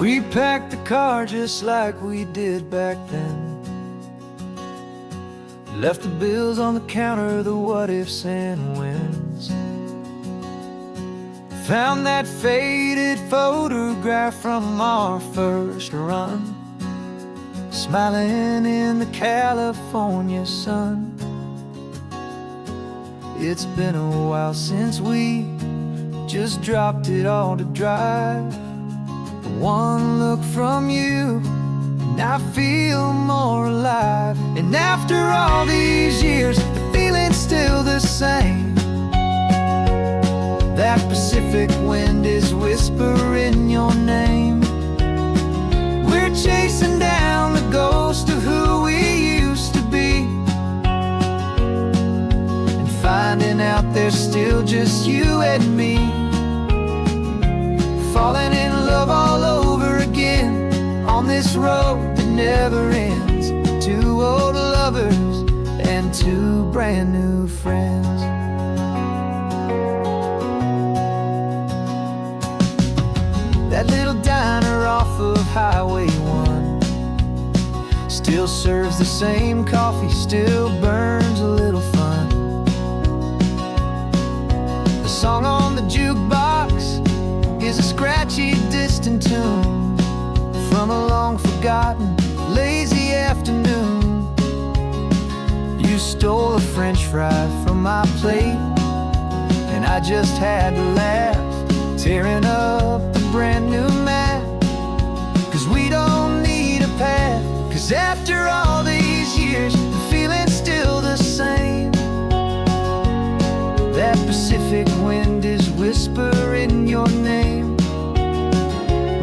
We packed the car just like we did back then. Left the bills on the counter, the what ifs and whens. Found that faded photograph from our first run, smiling in the California sun. It's been a while since we just dropped it all to drive. One look from you and I feel more alive. And after all these years, the feeling's still the same. That Pacific wind is whispering your name. We're chasing down the ghost of who we used to be, and finding out there's still just you and me. Falling in love all over again on this road that never ends. Two old lovers and two brand new friends. That little diner off of Highway 1 still serves the same coffee, still burns a little fun. The song on the jukebox is a scratchy, distant tune from a long-forgotten, lazy afternoon. You stole a French fry from my plate, and I just had to laugh, tearing up a brand new map. Cause we don't need a path, cause after all these years, the feeling's still the same. That Pacific wind is whispering your name.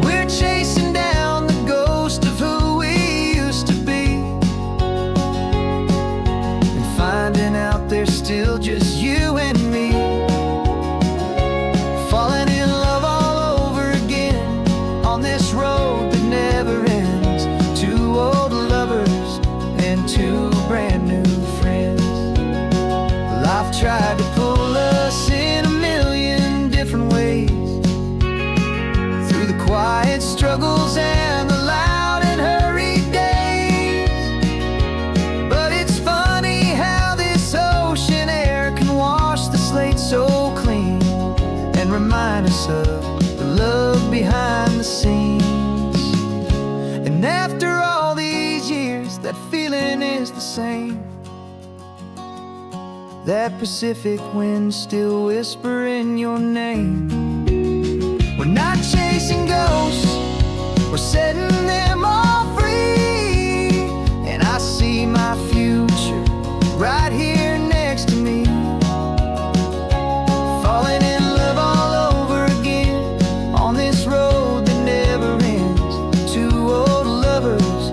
We're chasing down the ghost of who we used to be, and finding out there's still just you and me. Falling in love all over again on this road that never ends. Two old lovers and two brand new friends. Life tried to pull us in a million different ways, through the quiet struggles and the loud and hurried days. But it's funny how this ocean air can wash the slate so clean, and remind us of the love behind the scenes. And after all these years, that feeling is the same. That Pacific wind still whispering your name. We're not chasing ghosts, we're setting them all free. And I see my future right here next to me. Falling in love all over again on this road that never ends. Two old lovers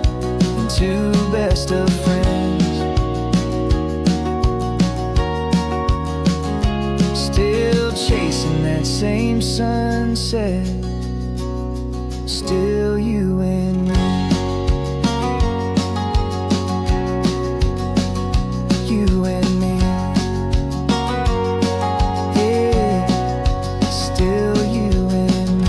and two best of friends. Still chasing that same sunset, still you and me. You and me. Yeah, still you and me.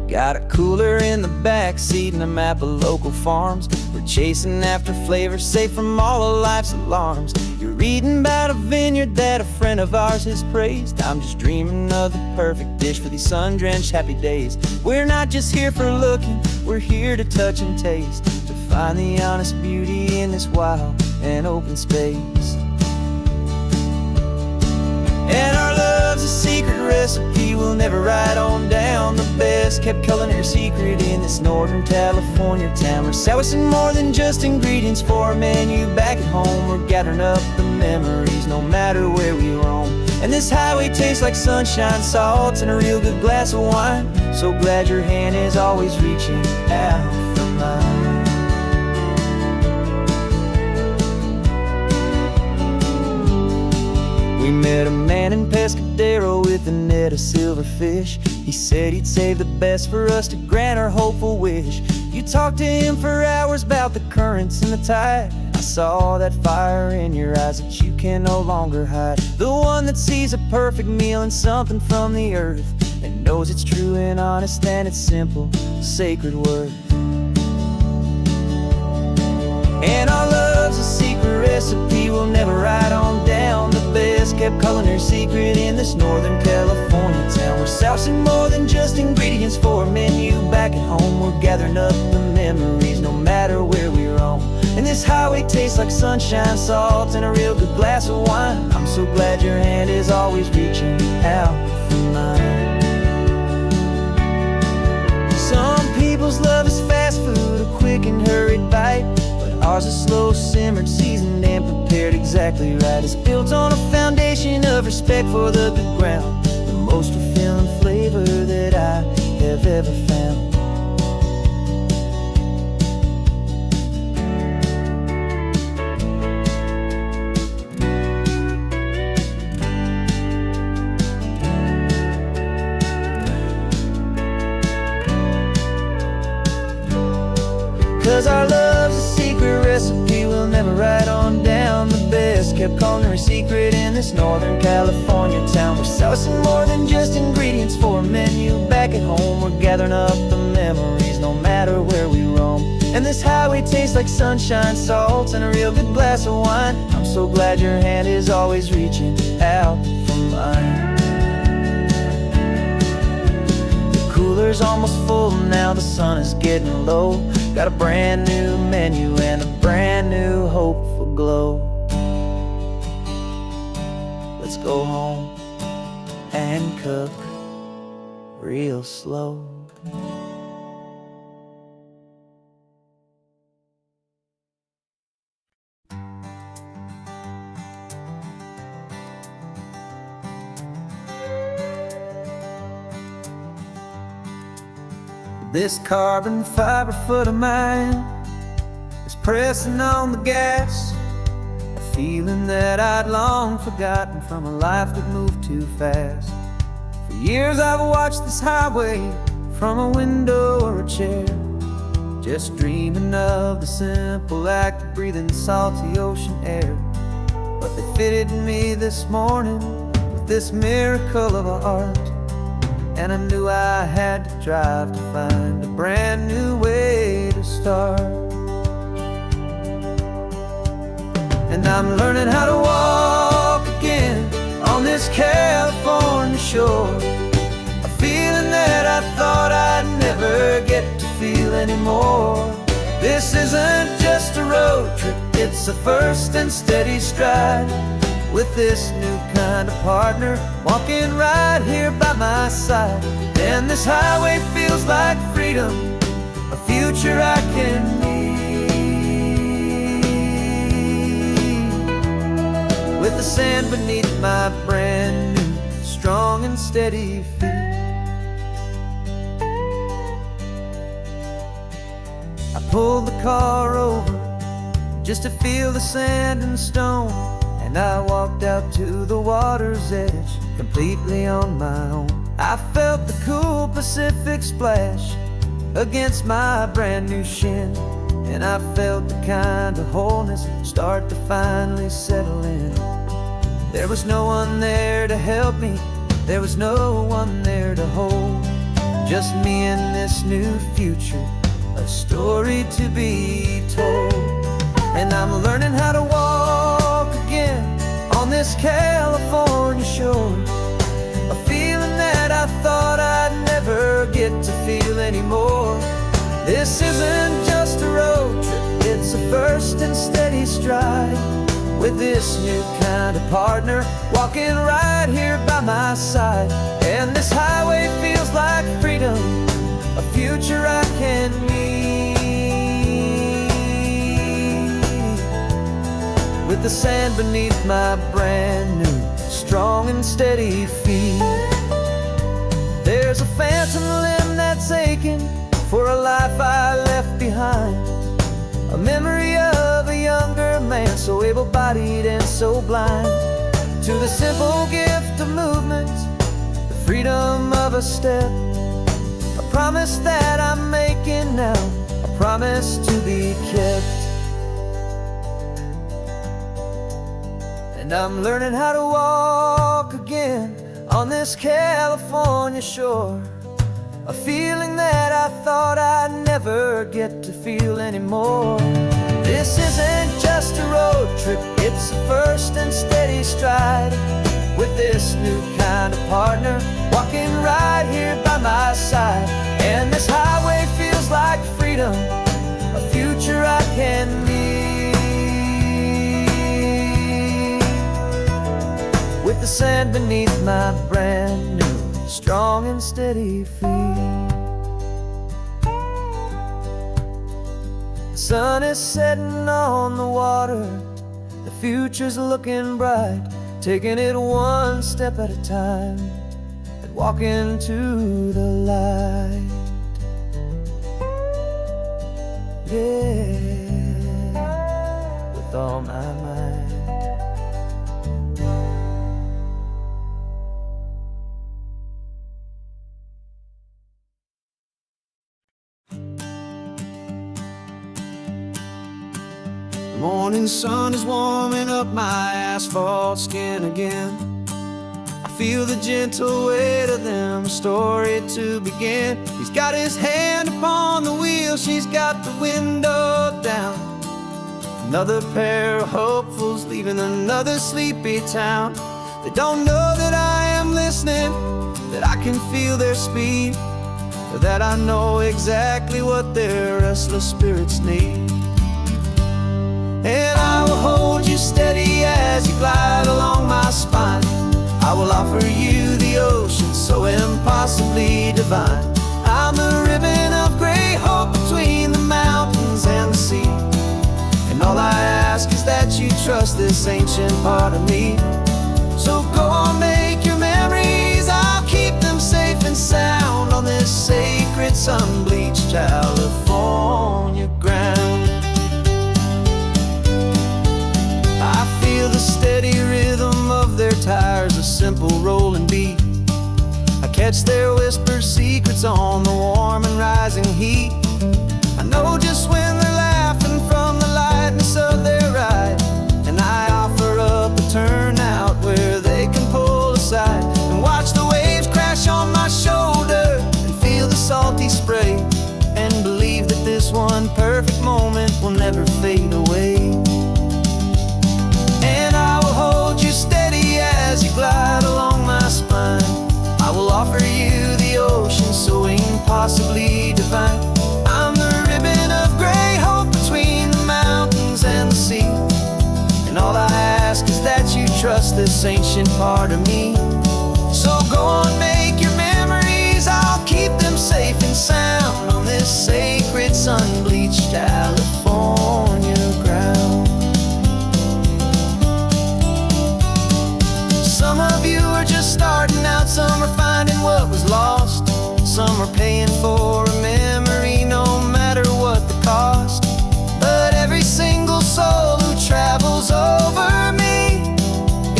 Got a cooler in the back seat and a map of local farms. We're chasing after flavors safe from all of life's alarms. You're reading about a vineyard that a friend of ours has praised. I'm just dreaming of the perfect dish for these sun-drenched happy days. We're not just here for looking, we're here to touch and taste, to find the honest beauty in this wild and open space. And our love's a secret recipe we'll never write on down. The best kept culinary secret in this Northern California town. We're sourcing more than just ingredients for a menu back at home. We're gathering up the memories no matter where we roam. And this highway tastes like sunshine, salts, and a real good glass of wine. So glad your hand is always reaching out for mine. We met a man in Pescadero with a net of silverfish. He said he'd save the best for us to grant our hopeful wish. You talked to him for hours about the currents and the tide. I saw that fire in your eyes that you can no longer hide. The one that sees a perfect meal and something from the earth, and knows it's true and honest and it's simple, sacred worth. And our love's a secret recipe we'll never write on down. The best kept culinary secret in this Northern California town. We're sourcing more than just ingredients for a menu. Back at home we're gathering up the memories no matter where we roam. And this highway tastes like sunshine, salt, and a real good glass of wine. I'm so glad your hand is always reaching out for mine. Some people's love is fast food, a quick and hurried bite. Ours is slow, simmered, seasoned, and prepared exactly right. It's built on a foundation of respect for the good ground, the most fulfilling flavor that I have ever found. 'Cause our love's a secret recipe we'll never write on down. The best kept culinary secret in this Northern California town. We're sourcing more than just ingredients for a menu. Back at home we're gathering up the memories no matter where we roam. And this highway tastes like sunshine, salt, and a real good glass of wine. I'm so glad your hand is always reaching out for mine. The cooler's almost full now, the sun is getting low. Got a brand new menu and a brand new hopeful glow. Let's go home and cook real slow. This carbon fiber foot of mine is pressing on the gas, a feeling that I'd long forgotten from a life that moved too fast. For years I've watched this highway from a window or a chair, just dreaming of the simple act of breathing salty ocean air. But they fitted me this morning with this miracle of art, and I knew I had to drive to find a brand new way to start. And I'm learning how to walk again on this California shore, a feeling that I thought I'd never get to feel anymore. This isn't just a road trip, it's a first and steady stride, with this new kind of partner walking right here by my side. And this highway feels like freedom, a future I can need, with the sand beneath my brand new strong and steady feet. I pulled the car over just to feel the sand and stone, and I walked out to the water's edge, completely on my own. I felt the cool Pacific splash against my brand new shin, and I felt the kind of wholeness start to finally settle in. There was no one there to help me, there was no one there to hold, just me and this new future, a story to be told. And I'm learning how to walk again on this California shore, a feeling that I thought I'd never get to feel anymore. This isn't just a road trip, it's a first and steady stride, with this new kind of partner walking right here by my side. And this highway feels like freedom, a future I can need, with the sand beneath my brand new strong and steady feet. There's a phantom limb that's aching for a life I left behind, a memory of a younger man so able-bodied and so blind, to the simple gift of movement, the freedom of a step, a promise that I'm making now, a promise to be kept. And I'm learning how to walk again on this California shore, a feeling that I thought I'd never get to feel anymore. This isn't just a road trip, it's a first and steady stride, with this new kind of partner walking right here by my side. And this highway feels like freedom, a future I can meet, with the sand beneath my brand new strong and steady feet. The sun is setting on the water, the future's looking bright, taking it one step at a time and walking to the light. Yeah, with all my might. The morning sun is warming up my asphalt skin again. I feel the gentle weight of them, a story to begin. He's got his hand upon the wheel, she's got the window down. Another pair of hopefuls leaving another sleepy town. They don't know that I am listening, that I can feel their speed, or that I know exactly what their restless spirits need. And I will hold you steady as you glide along my spine. I will offer you the ocean so impossibly divine. I'm the ribbon of gray hope between the mountains and the sea. And all I ask is that you trust this ancient part of me. So go on, make your memories, I'll keep them safe and sound on this sacred sun-bleached California ground. The steady rhythm of their tires, a simple rolling beat. I catch their whispered secrets on the warm and rising heat. I know just when they're laughing from the lightness of their ride, and I offer up a turnout where they can pull aside and watch the waves crash on my shoulder and feel the salty spray, and believe that this one perfect moment will never fade away. Hold you steady as you glide along my spine. I will offer you the ocean so impossibly divine. I'm the ribbon of gray hope between the mountains and the sea. And all I ask is that you trust this ancient part of me. So go on, make your memories, I'll keep them safe and sound on this sacred sun-bleached California ground. Some of you are just starting out, some are finding what was lost, some are paying for a memory no matter what the cost. But every single soul who travels over me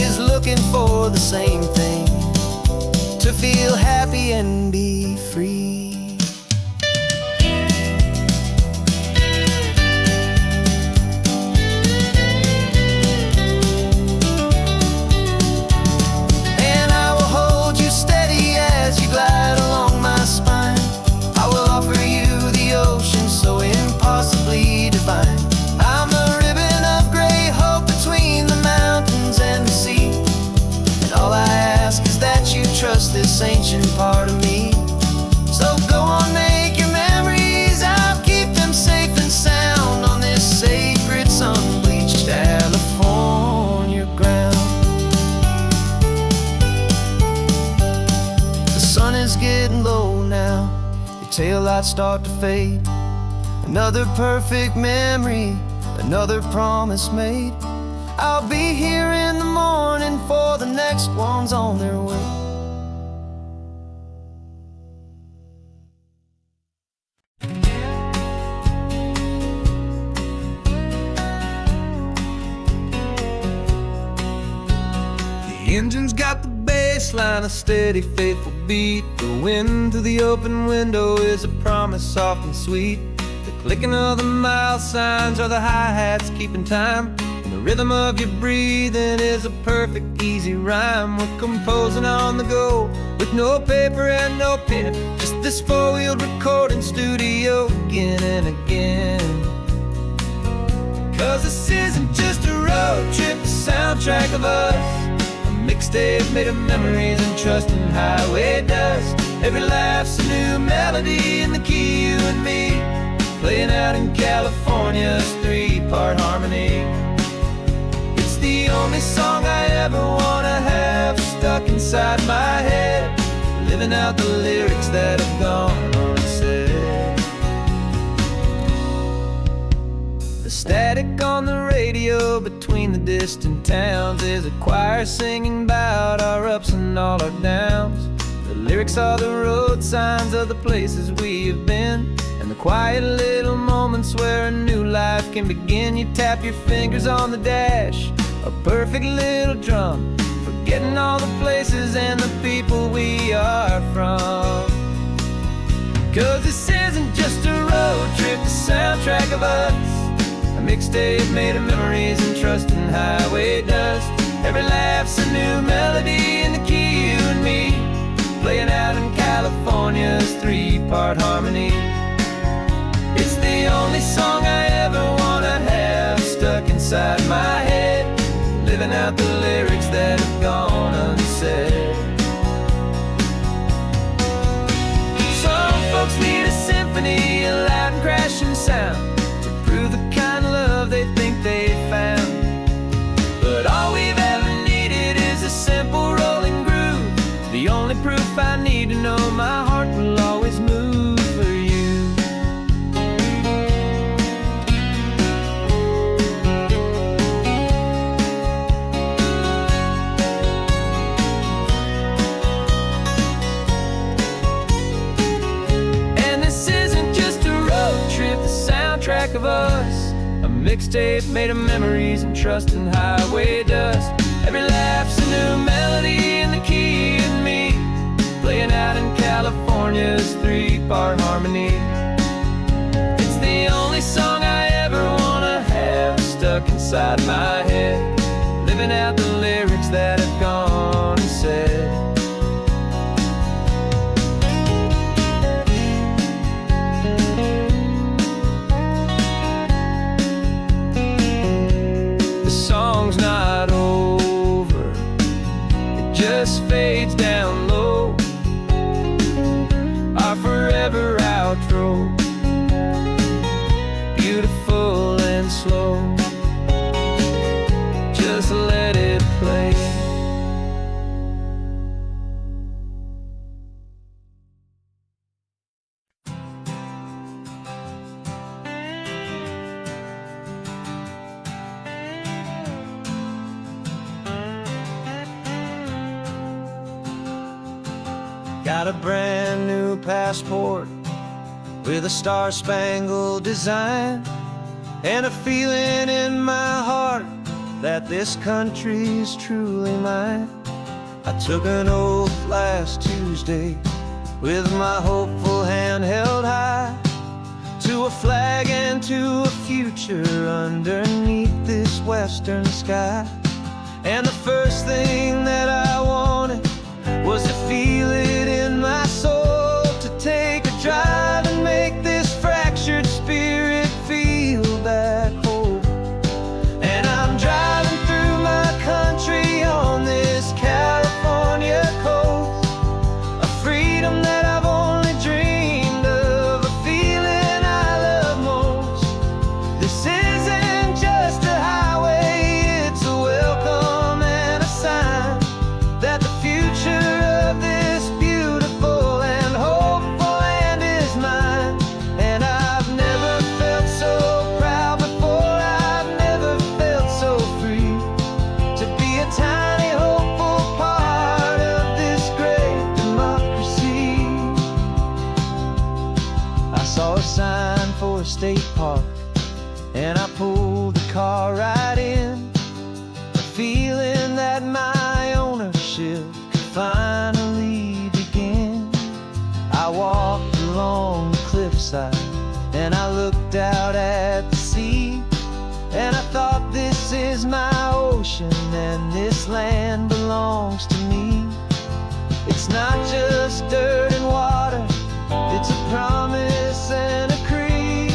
is looking for the same thing, to feel happy and be free. I'm a ribbon of gray hope between the mountains and the sea. And all I ask is that you trust this ancient part of me. So go on, make your memories, I'll keep them safe and sound on this sacred sun-bleached California ground. The sun is getting low now, your taillights start to fade. Another perfect memory, another promise made. I'll be here in the morning for the next ones on their way. engine's got the bass line, a steady, faithful beat. The wind through the open window is a promise soft and sweet. The clicking of the mile signs are the hi-hats keeping time. And the rhythm of your breathing is a perfect, easy rhyme. We're composing on the go with no paper and no pen, just this four-wheeled recording studio again and again. 'Cause this isn't just a road trip, the soundtrack of us. A mixtape made of memories and trust in highway dust. Every laugh's a new melody in the key, you and me, playing out in California's three-part harmony. It's the only song I ever wanna have stuck inside my head, living out the lyrics that have gone unsaid. The static on the radio between the distant towns is a choir singing about our ups and all our downs. The lyrics are the road signs of the places we have been, and the quiet little moments where a new life can begin. You tap your fingers on the dash, a perfect little drum, forgetting all the places and the people we are from. 'Cause this isn't just a road trip, the soundtrack of us. A mixtape made of memories and trust in highway dust. Every laugh's a new melody in the key, you and me, playing out in California's three-part harmony. It's the only song I ever wanna have stuck inside my head, living out the lyrics that have gone unsaid. Some folks need a symphony, a loud and crashing sound, to prove the kind of love they think they found. But all we've ever needed is a simple rolling groove, the only proof I need to know my heart will always move for you. And this isn't just a road trip, the soundtrack of us. A mixtape made of memories and trust in highway dust. Every laugh's a new melody in the key, and me, playing out in California's three-part harmony. It's the only song I ever wanna have stuck inside my head, living out the lyrics that have gone unsaid. The song's not over, it just fades down low, our forever outro, beautiful and slow. Just let it play. Got a brand new passport with a star-spangled design, and a feeling in my heart that this country's truly mine. I took an oath last Tuesday with my hopeful hand held high, to a flag and to a future underneath this western sky. And the first thing that I wanted was to feel it in my soul, to take a drive and make this fractured spirit feel back home. And I'm driving through my country on this California coast, a freedom that I've only dreamed of, a feeling I love most. This isn't just a highway, it's a welcome and a sign that the future of this beautiful and hopeful land is mine. And I've never felt so proud before, I've never felt so free, to be a tiny hopeful part of this great democracy. I saw a sign for a state park, and I pulled the car right in, a feeling that my owner countryside, and I looked out at the sea, and I thought, this is my ocean, and this land belongs to me. It's not just dirt and water, it's a promise and a creed,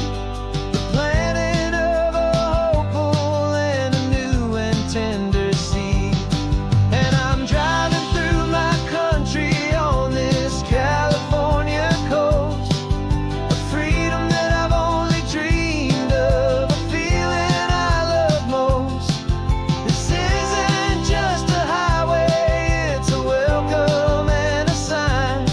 the planting of a hopeful and a new and tender seed. And I'm driving through my country on this California coast, a freedom that I've only dreamed of, a feeling I love most. This isn't just a highway, it's a welcome and a sign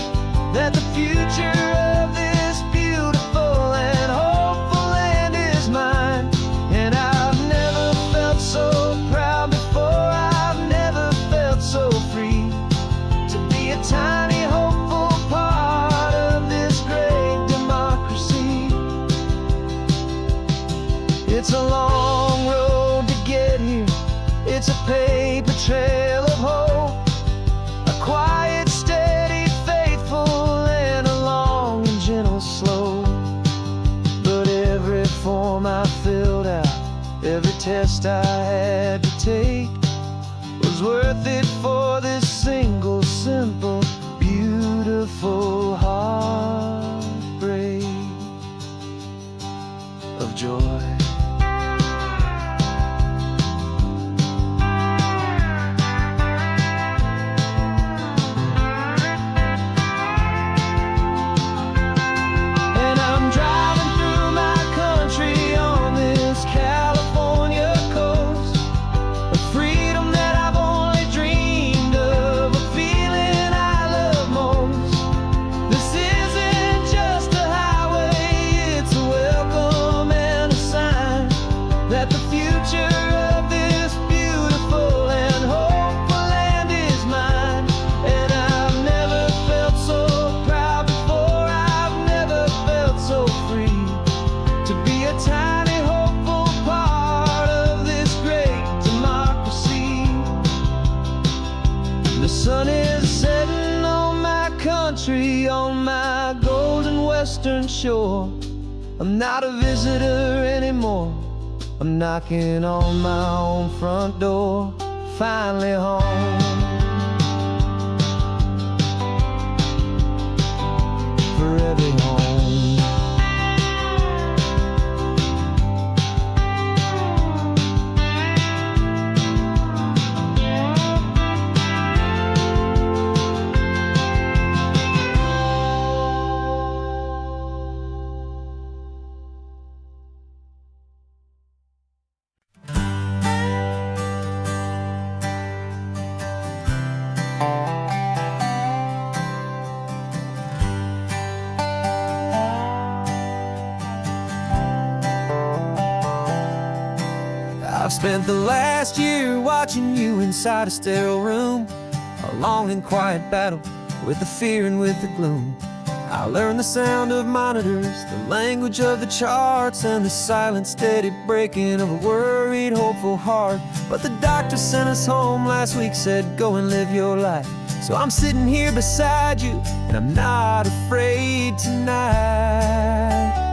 that the future of this beautiful and hopeful land is mine. And I've never felt so proud before, I've never felt so free to be a tiny hopeful part of this great democracy. It's a long road to get here, it's a paper trail of hope, a quiet, steady, faithful, and a long and gentle slope. But every form I filled out, every test I had to take, was worth it for this single, simple, beautiful heartbreak of joy. And I'm driving through my country on this California coast, a freedom that I've only dreamed of, a feeling I love most. This isn't just a highway, it's a welcome and a sign that the future of this beautiful and hopeful land is mine. And I've never felt so proud before, I've never felt so free to be a tiny hopeful part of this great democracy. The sun is setting on my country, on my golden western shore. I'm not a visitor anymore, I'm knocking on my own front door, finally home. Forever home. I've spent the last year watching you inside a sterile room, a long and quiet battle with the fear and with the gloom. I learned the sound of monitors, the language of the charts, and the silent, steady breaking of a worried, hopeful heart. But the doctor sent us home last week, said, go and live your life. So I'm sitting here beside you, and I'm not afraid tonight.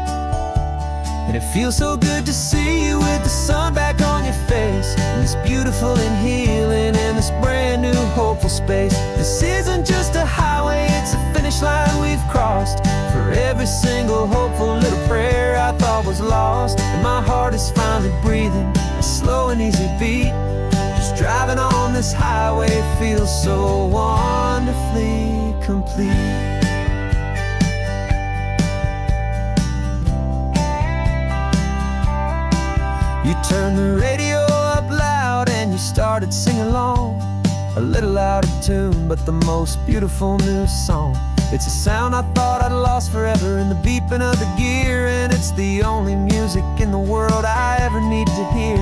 And it feels so good to see you with the sun back on your face, and this beautiful and healing in this brand new hopeful space. This isn't just a highway, it's a finish line we've crossed. For every single hopeful little prayer I thought was lost, and my heart is finally breathing a slow and easy beat. Just driving on this highway feels so wonderfully complete. You turned the radio up loud and you started singing along, a little out of tune, but the most beautiful new song. It's a sound I thought I'd lost forever in the beeping of the gear, and it's the only music in the world I ever need to hear.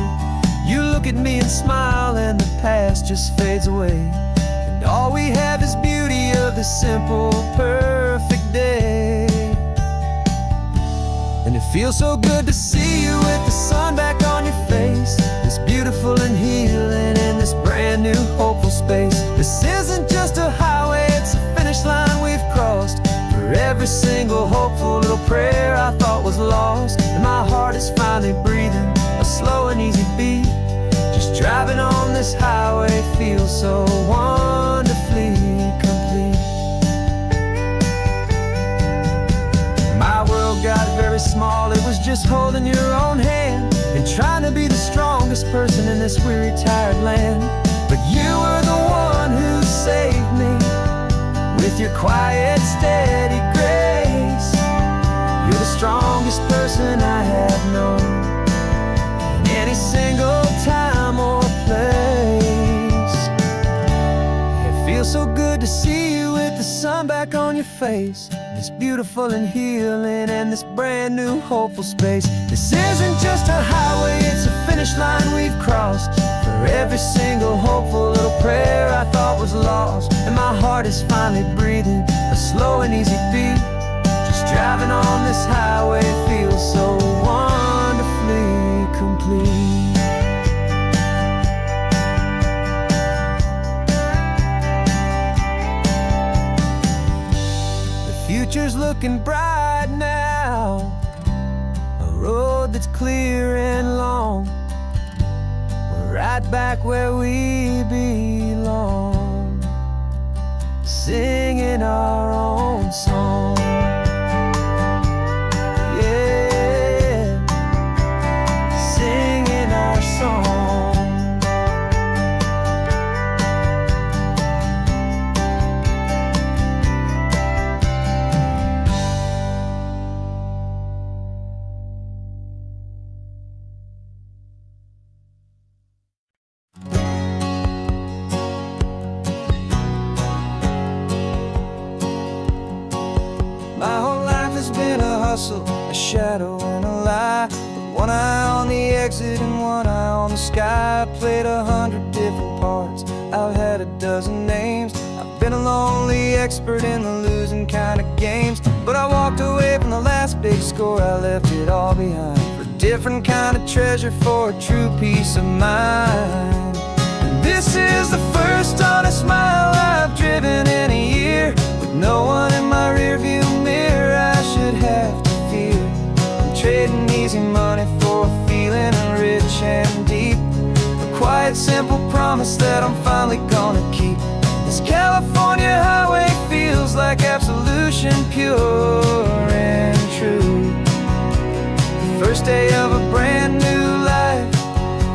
You look at me and smile, and the past just fades away, and all we have is beauty of this simple, perfect day. And it feels so good to see you with the sun back on your face, this beautiful and healing in this brand new hopeful space. This isn't just a highway, it's a finish line we've crossed. For every single hopeful little prayer this highway feels so wonderfully complete. My world got very small, it was just holding your own hand and trying to be the strongest person in this weary, tired land. But you were the one who saved me with your quiet, steady grace. You're the strongest person I have known in any single time or place. It feels so good to see you with the sun back on your face. This beautiful and healing and this brand new hopeful space. This isn't just a highway, it's a finish line we've crossed. For every single hopeful little prayer I thought was lost. And my heart is finally breathing a slow and easy beat. Just driving on this highway feels so wonderfully complete. Future's looking bright now, a road that's clear and long. We're right back where we belong, singing our own song. Yeah, singing our song. A shadow and a lie, with one eye on the exit and one eye on the sky. I played 100 different parts, I've had a dozen names. I've been a lonely expert in the losing kind of games. But I walked away from the last big score, I left it all behind for a different kind of treasure, for a true peace of mind. And this is the first honest mile I've driven in a year, with no one in my rearview mirror I should have to fear. I'm trading easy money for a feeling rich and deep, a quiet, simple promise that I'm finally gonna keep. This California highway feels like absolution, pure and true. The first day of a brand new life,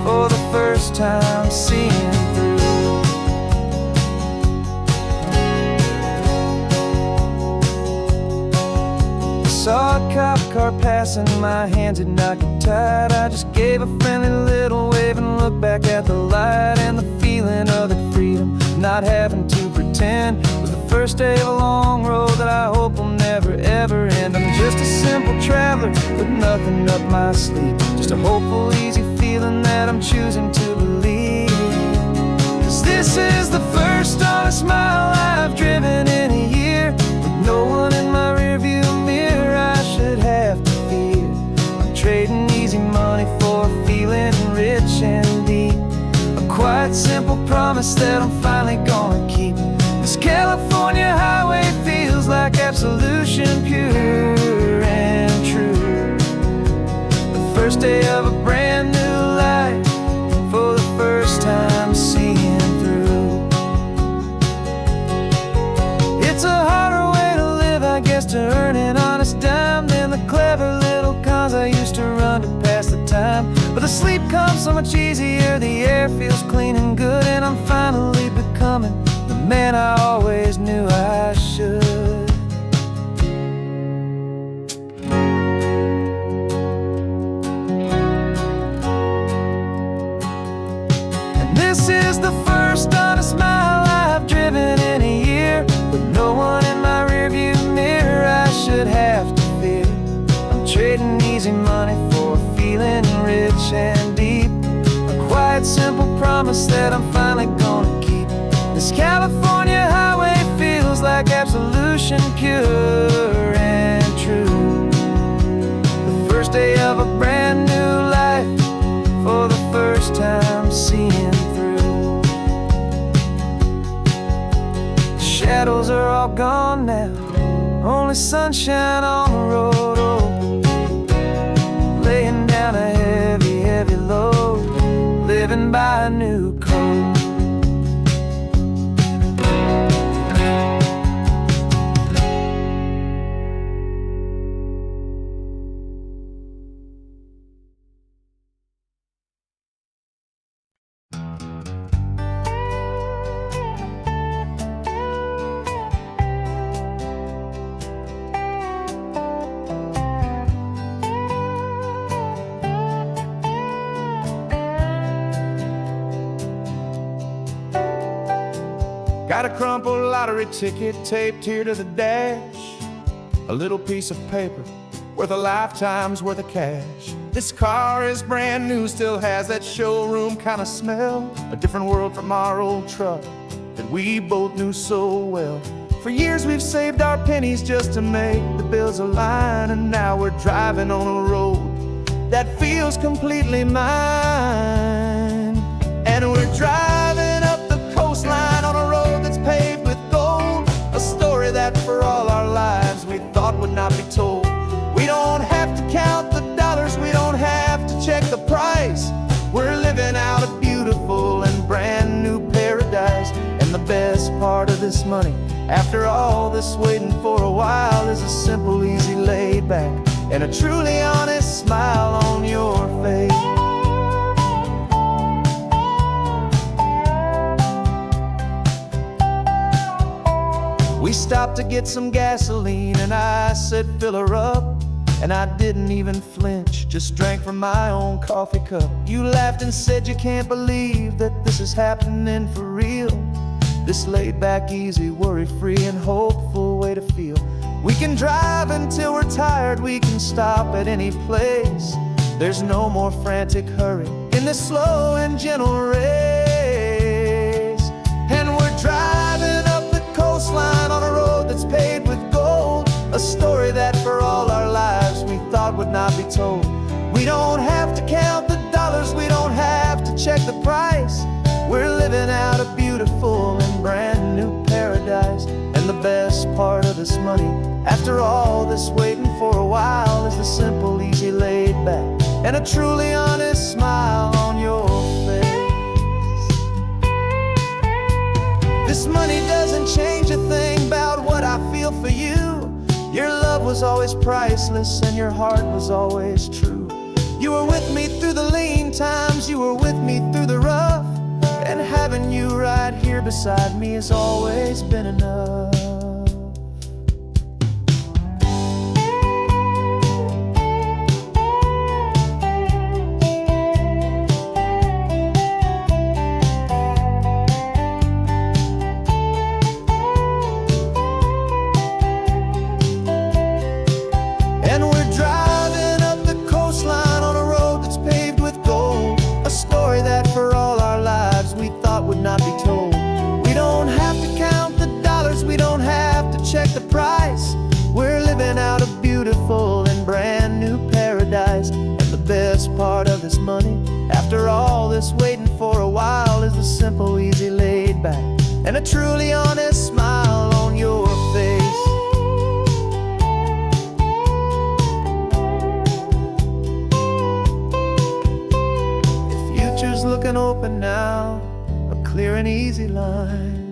for the first time seeing through. Saw a cop car passing, my hands had not got tied. I just gave a friendly little wave and looked back at the light. And the feeling of the freedom, not having to pretend, was the first day of a long road that I hope will never ever end. I'm just a simple traveler with nothing up my sleeve, just a hopeful, easy feeling that I'm choosing to believe. 'Cause this is the first honest mile I've driven in a year, with no one in my rearview mirror I should have to fear. I'm trading easy money for a feeling rich and deep, a quiet, simple promise that I'm finally gonna keep. This California highway feels like absolution, pure and true. The first day of a brand new life, for the first time seeing through. It's a harder way to live, I guess, to earn an honest dime than the clever little cons I used to run to pass the time. But the sleep comes so much easier, the air feels clean and good, and I'm finally becoming the man I always knew I should. And this is the first honest mile I've driven in a year, with no one in my rearview mirror I should have to fear. I'm trading easy money for a feeling rich and deep, a quiet, simple promise that I'm finally gonna keep. This California highway feels like absolution, pure and true. The first day of a brand new life, for the first time seeing through. The shadows are all gone now, only sunshine on the road. Oh, laying down a heavy, heavy load, living by a new code. Got a crumpled lottery ticket taped here to the dash, a little piece of paper worth a lifetime's worth of cash. This car is brand new, still has that showroom kind of smell, a different world from our old truck that we both knew so well. For years we've saved our pennies just to make the bills align, and now we're driving on a road that feels completely mine. And we're driving up the coastline on a road that's paved with gold, a story that for all our lives we thought would not be told. We don't have to count the dollars, we don't have to check the price. We're living out a beautiful and brand new paradise. And the best part of this money, after all this waiting for a while, is a simple, easy, laid back, and a truly honest smile on your face. We stopped to get some gasoline, and I said, fill her up. And I didn't even flinch, just drank from my own coffee cup. You laughed and said you can't believe that this is happening for real. This laid back, easy, worry-free and hopeful way to feel. We can drive until we're tired, we can stop at any place. There's no more frantic hurry in this slow and gentle race. And we're driving up the coastline on a road that's paved with gold, a story that for all our lives we thought would not be told. We don't have to count the dollars, we don't have to check the price. We're living out a beautiful and brand new paradise. And the best part of this money, after all this waiting for a while, is the simple, easy, laid back, and a truly honest smile on your face. This money doesn't change a thing about what I feel for you. Your love was always priceless and your heart was always true. You were with me through the lean times, you were with me through the rough, and having you right here beside me has always been enough. And we're driving up the coastline on a road that's paved with gold, a story that for all our lives we thought would not be told. We don't have to count the dollars, we don't have to check the price. We're living out a beautiful and brand new paradise. And the best part of this money, after all this waiting for a while, is the simple, easy, laid back, and a truly honest smile on your face. Looking open now, a clear and easy line.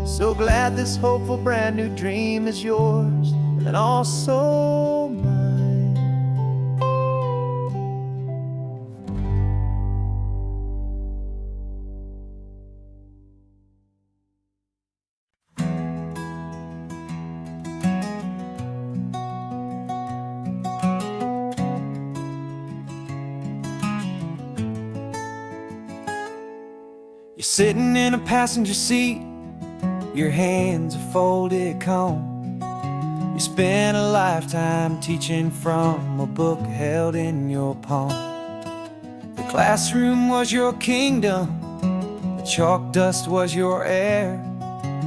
So glad this hopeful brand new dream is yours and also mine. You're sitting in a passenger seat, your hands are folded calm. You spent a lifetime teaching from a book held in your palm. The classroom was your kingdom, the chalk dust was your air.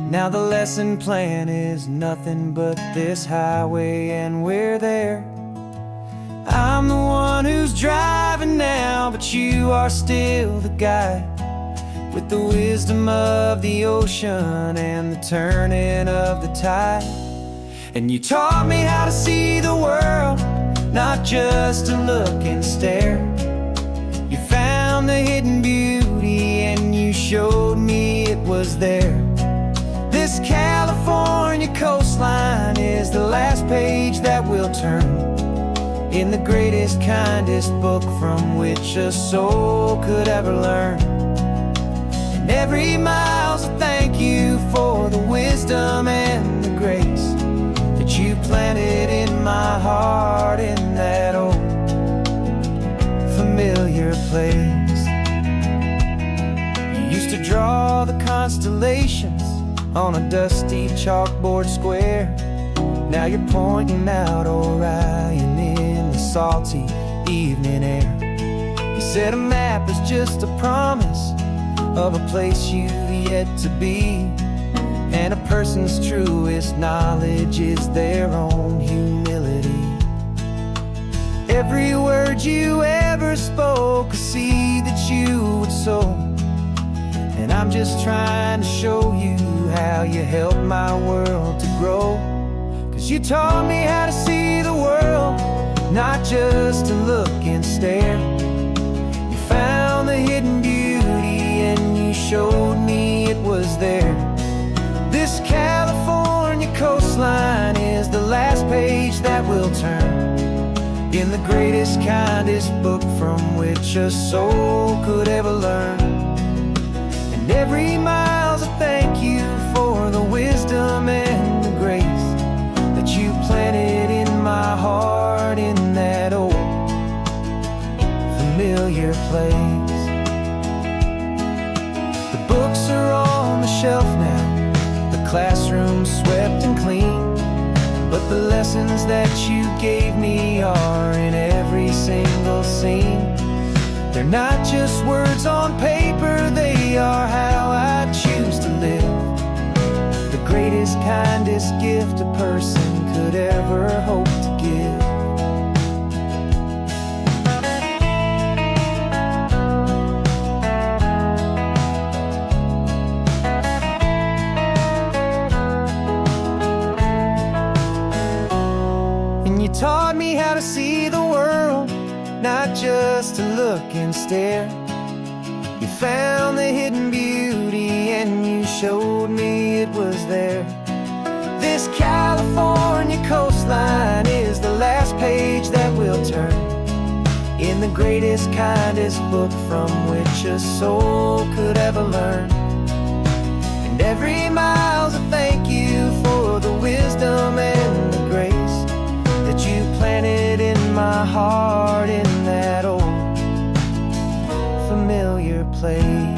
Now the lesson plan is nothing but this highway, and we're there. I'm the one who's driving now, but you are still the guide, with the wisdom of the ocean and the turning of the tide. And you taught me how to see the world, not just to look and stare. You found the hidden beauty and you showed me it was there. This California coastline is the last page that we'll turn in the greatest, kindest book from which a soul could ever learn. And every mile's a thank you for the wisdom and the grace that you planted in my heart in that old familiar place. constellations on a dusty chalkboard square. Now you're pointing out Orion in the salty evening air. You said a map is just a promise of a place you've yet to be, and a person's truest knowledge is their own humility. Every word you ever spoke, a seed that you would sow, and I'm just trying to show you how you helped my world to grow. 'Cause you taught me how to see the world, not just to look and stare. You found the hidden beauty and you showed me it was there. This California coastline is the last page that we'll turn in the greatest, kindest book from which a soul could ever learn. And every mile's a thank you for the wisdom and the grace that you planted in my heart in that old familiar place. The books are on the shelf now, the classroom swept and clean, but the lessons that you gave me are in every single scene. They're not just words on paper, they are how I choose to live. The greatest, kindest gift a person could ever hope to give. You taught me how to see the world, not just to look and stare. You found the hidden beauty and you showed me it was there. This California coastline is the last page that we'll turn in the greatest, kindest book from which a soul could ever learn. And every mile's a thank you for the wisdom and the grace that you planted in my heart in that old familiar place.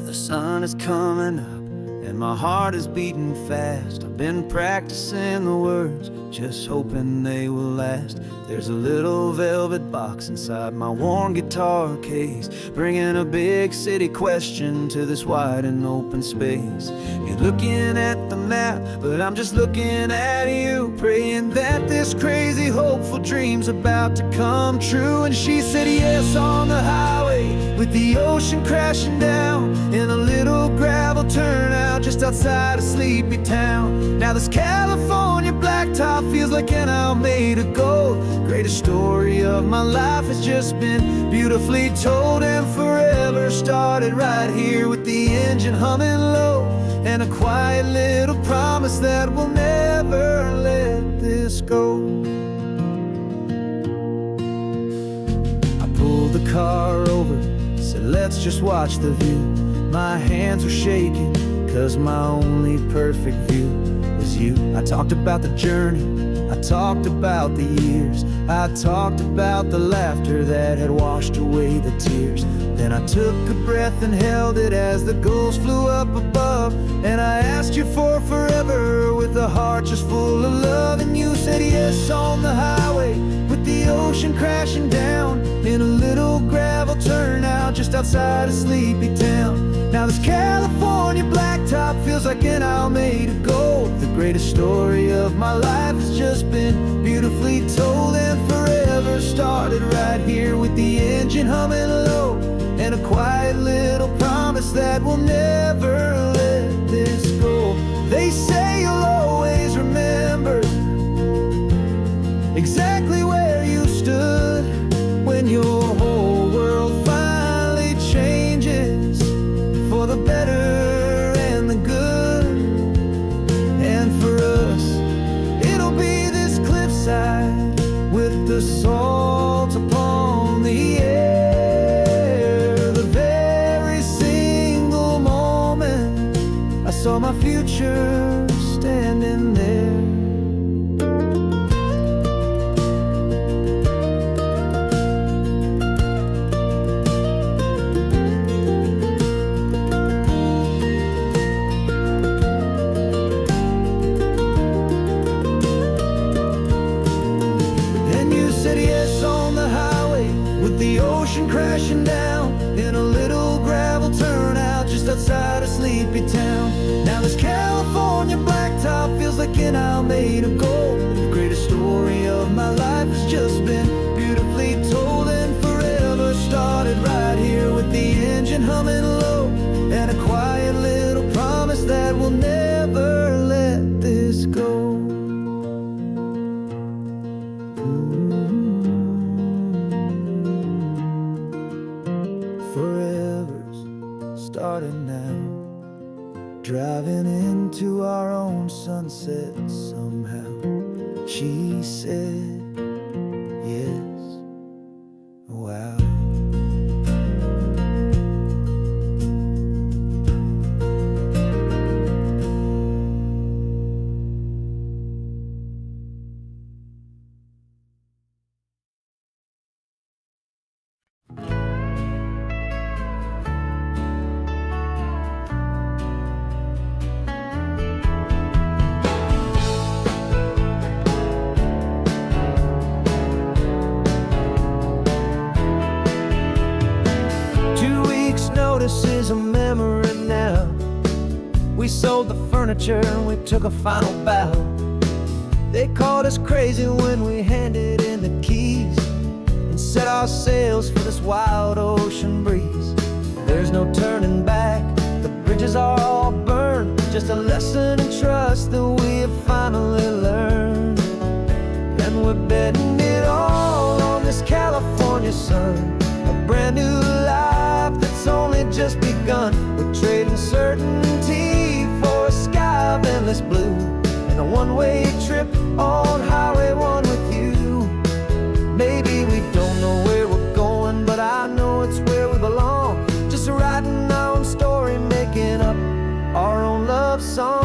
The sun is coming up and my heart is beating fast. I've been practicing the words, just hoping they will last. There's a little velvet box inside my worn guitar case, bringing a big city question to this wide and open space. You're looking at the map, but I'm just looking at you, praying that this crazy hopeful dream's about to come true. And she said yes on the highway, with the ocean crashing down in a little gravel turnout just outside of sleepy town. Now this California blacktop feels like an hour made of gold. Greatest story of my life has just been beautifully told, and forever started right here with the engine humming low, and a quiet little promise that we'll never let this go. I pulled the car over, said let's just watch the view. My hands were shaking, 'cause my only perfect view was you. I talked about the journey, I talked about the years, I talked about the laughter that had washed away the tears. Then I took a breath and held it as the gulls flew up above, and I asked you for forever with a heart just full of love. And you said yes on the highway, with the ocean crashing down in a little gravel turnout just outside of sleepy town. Now this California blacktop feels like an hour made of gold. The greatest story of my life has just been beautifully told, and forever started right here with the engine humming low, and a quiet little promise that we'll never let this go. They say you'll always remember exactly where you stood when your whole world finally changes for the better and the good. And for us, it'll be this cliffside with the salt upon the edge. my future standing there. The ocean crashing down in a little gravel turnout just outside of Sleepy Town. Now this California blacktop feels like an isle made of gold. The greatest story of my life has just been beautifully told, and forever started right here with the engine humming low, and a quiet little promise that we'll never let this go. Forever's starting now, driving into our own sunset somehow. She said, yes, wow. Notice is a memory now. We sold the furniture and we took a final bow. They called us crazy when we handed in the keys and set our sails for this wild ocean breeze. There's no turning back, the bridges are all burned, just a lesson in trust that we have finally learned. And we're betting it all on this California sun, a brand new life that's only just begun. We're trading certainty for a sky of endless blue, and a one-way trip on Highway 1 with you. Maybe we don't know where we're going, but I know it's where we belong. Just writing our own story, making up our own love song.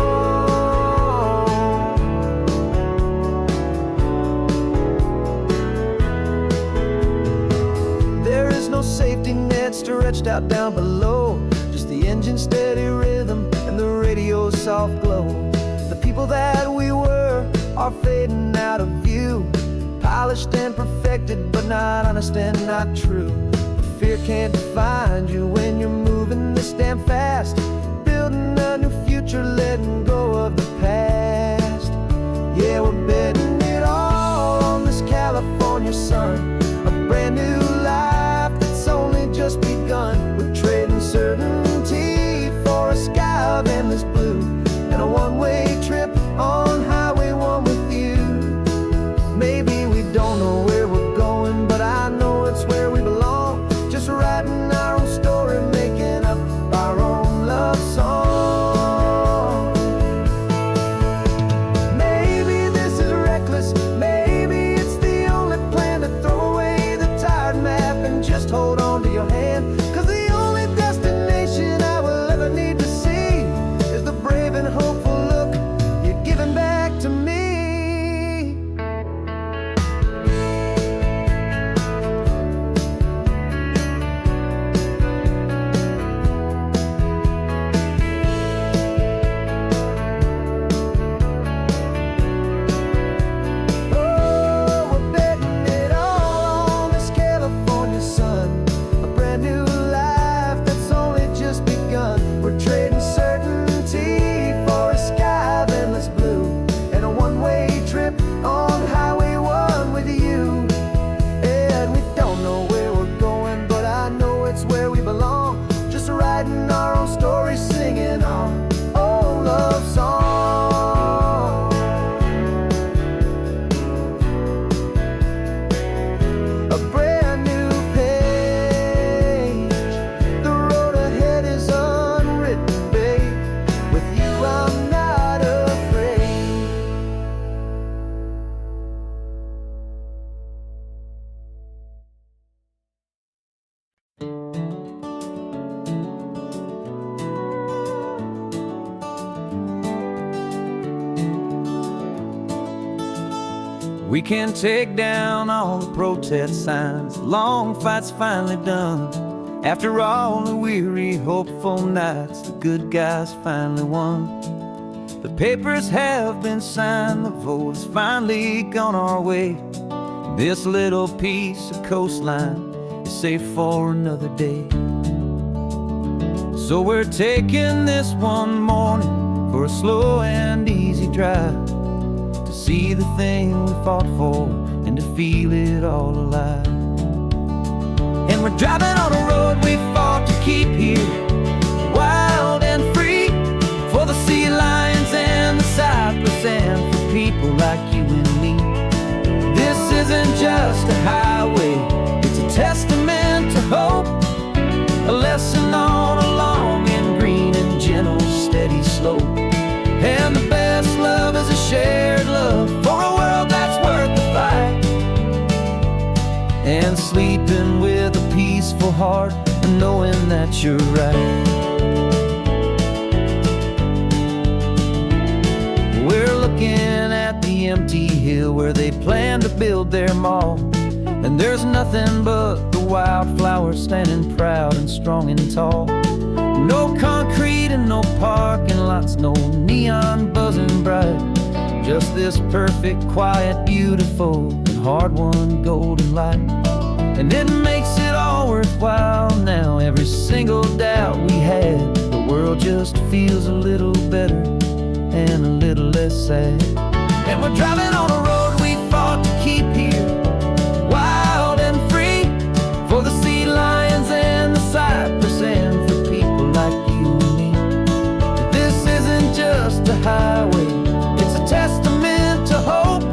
There is no safety net stretched out down below, just the engine's steady rhythm and the radio's soft glow. The people that we were are fading out of view, polished and perfected, but not honest and not true. Fear can't define you when you're moving this damn fast, building a new future, letting go of the past. Yeah, we're betting it all on this California sun, a brand new life that's only just begun. We're trading certainty for a sky of endless blue, and a one-way trip on Highway 1 with you. Maybe we don't know where we're going, but I know it's where we belong. Just writing our own story, making up our own love song. Maybe this is reckless, maybe it's the only plan to throw away the tired map and just hold on to your hand. 'Cause the only destination I will ever need to see is the brave and hopeful look We can take down all the protest signs. Long fight's finally done. After all the weary, hopeful nights, the good guys finally won. The papers have been signed, the vote has finally gone our way. This little piece of coastline is safe for another day. So we're taking this one morning for a slow and easy drive, to see the thing we fought for and to feel it all alive. And we're driving on a road we fought to keep here, wild and free, for the sea lions and the cypress and for people like you and me. This isn't just a highway, it's a testament to hope, a lesson on a long and green and gentle steady slope. And the best love is a shared love for a world that's worth the fight, and sleeping with a peaceful heart and knowing that you're right. We're looking at the empty hill where they plan to build their mall, and there's nothing but the wildflowers standing proud and strong and tall. No concrete and no parking lots, no neon buzzing bright, just this perfect, quiet, beautiful, and hard-won golden light. And it makes it all worthwhile now. Every single doubt we had, the world just feels a little better and a little less sad. And we're driving on a road we fought to keep here, wild and free, for the sea lions and the cypress and for people like you and me. This isn't just a highway, it's a testament to hope,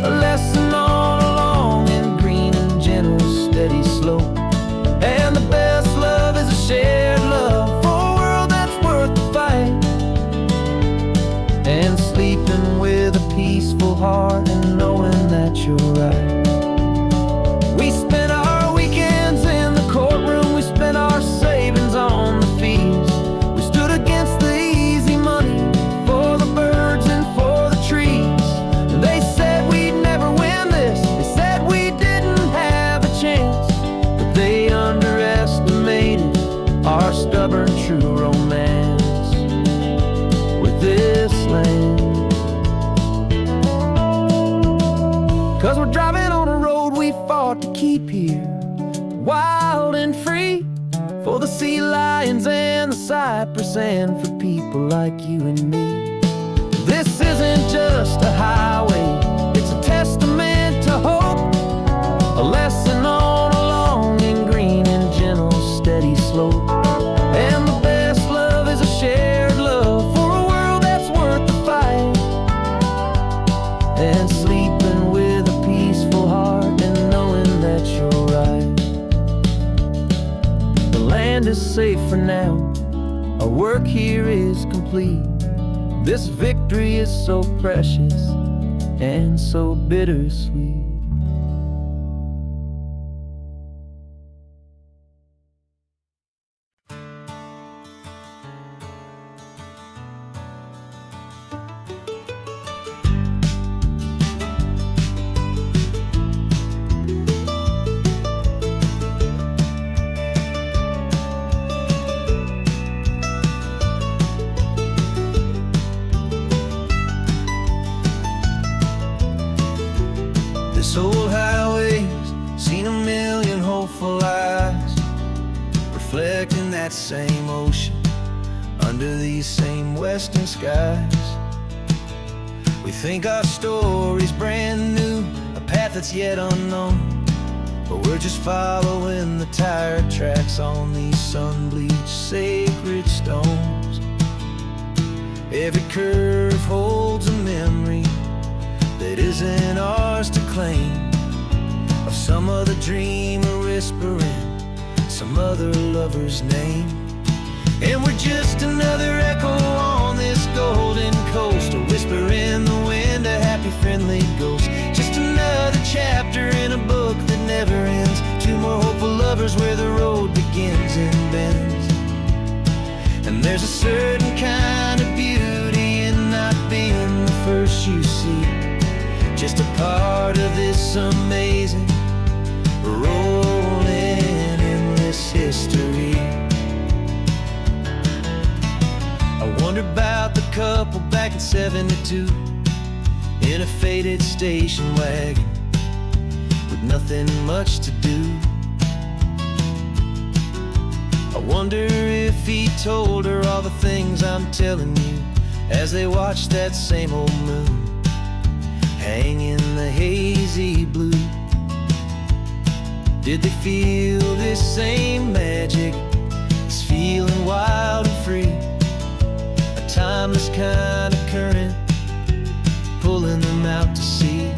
a lesson on a long and green and gentle steady slope. And the best love is a shared love for a world that's worth the fight, and sleeping with a peaceful heart and knowing that you're right. We spent our weekends in the courtroom, we spent our savings on the fees. We stood against the easy money for the birds and for the trees. And they said we'd never win this, they said we didn't have a chance, but they underestimated our stubborn true romance with this land. 'Cause we're driving on a road we fought to keep here, wild and free, for the sea lions and the cypress and for people like you and me. This isn't just a highway, it's a testament to hope, a lesson on a long and green and gentle steady slope. And the best love is a shared love for a world that's worth the fight, and sleeping with a peaceful heart and knowing that you're right. The land is safe for now, our work here is complete. This victory is so precious and so bittersweet. This old highway's seen a million hopeful eyes, reflecting that same ocean under these same western skies. We think our story's brand new, a path that's yet unknown, but we're just following the tire tracks on these sun-bleached sacred stones. Every curve holds a memory that isn't ours to claim, of some other dreamer whispering some other lover's name. And we're just another echo on this golden coast, a whisper in the wind, a happy friendly ghost. Just another chapter in a book that never ends, two more hopeful lovers where the road begins and bends. And there's a certain kind of beauty in not being the first you see, just a part of this amazing, rolling endless history. I wonder about the couple back in '72 in a faded station wagon with nothing much to do. I wonder if he told her all the things I'm telling you as they watched that same old moon hang in the hazy blue. Did they feel this same magic, this feeling wild and free, a timeless kind of current pulling them out to sea?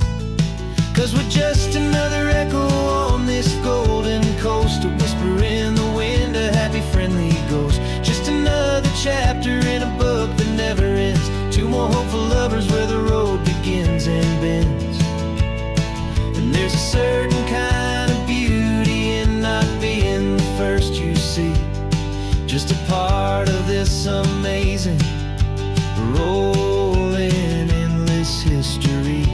'Cause we're just another echo on this golden coast, a whisper in the wind, a happy friendly ghost. Just another chapter in a book that never ends, two more hopeful lovers where the road begins and bends. And there's a certain kind of beauty in not being the first you see, just a part of this amazing, rolling endless history.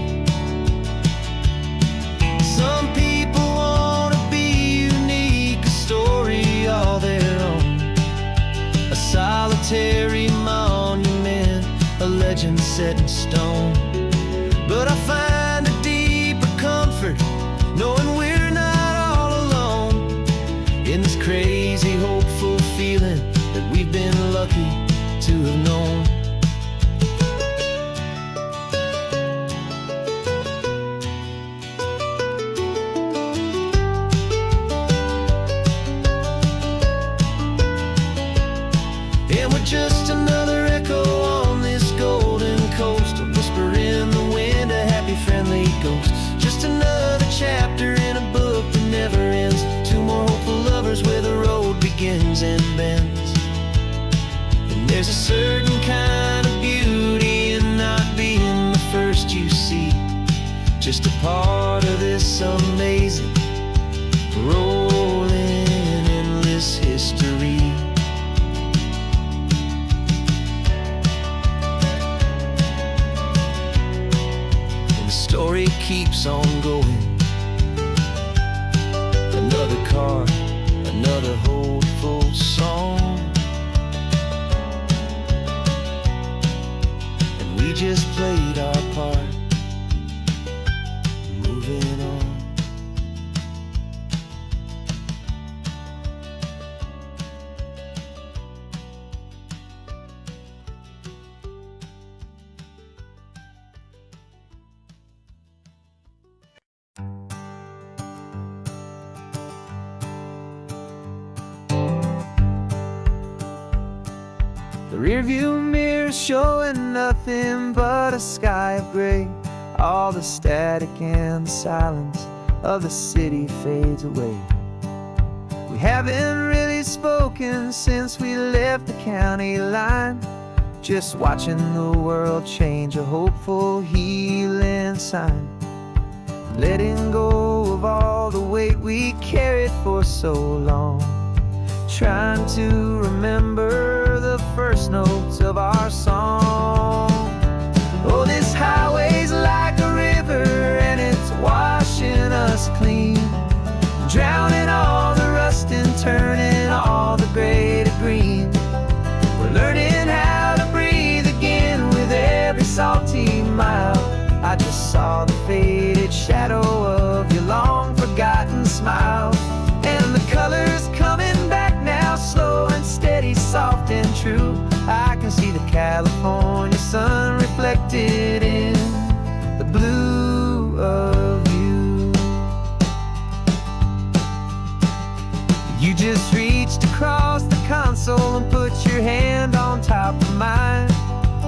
Some people want to be unique, a story all their own, a solitary monument, a legend set in stone. But I find a deeper comfort knowing we're not all alone in this crazy, hopeful feeling that we've been lucky to have known. And we're just another echo on this golden coast, a whisper in the wind, a happy friendly ghost. Just another chapter in a book that never ends, two more hopeful lovers where the road begins and bends. And there's a certain kind of beauty in not being the first you see, just a part of this amazing, rolling endless history. Story keeps on going. Another car, another hopeful song, and we just played our part, moving on. The rearview mirror showing nothing but a sky of gray. All the static and the silence of the city fades away. We haven't really spoken since we left the county line, just watching the world change, a hopeful healing sign. Letting go of all the weight we carried for so long, trying to remember the first notes of our song. Oh, this highway's like a river and it's washing us clean, drowning all the rust and turning all the gray to green. We're learning how to breathe again with every salty mile. I just saw the faded shadow of your long forgotten smile, and the colors coming back now, slow and steady, soft and true. I can see the California sun reflected in the blue of you. You just reached across the console and put your hand on top of mine,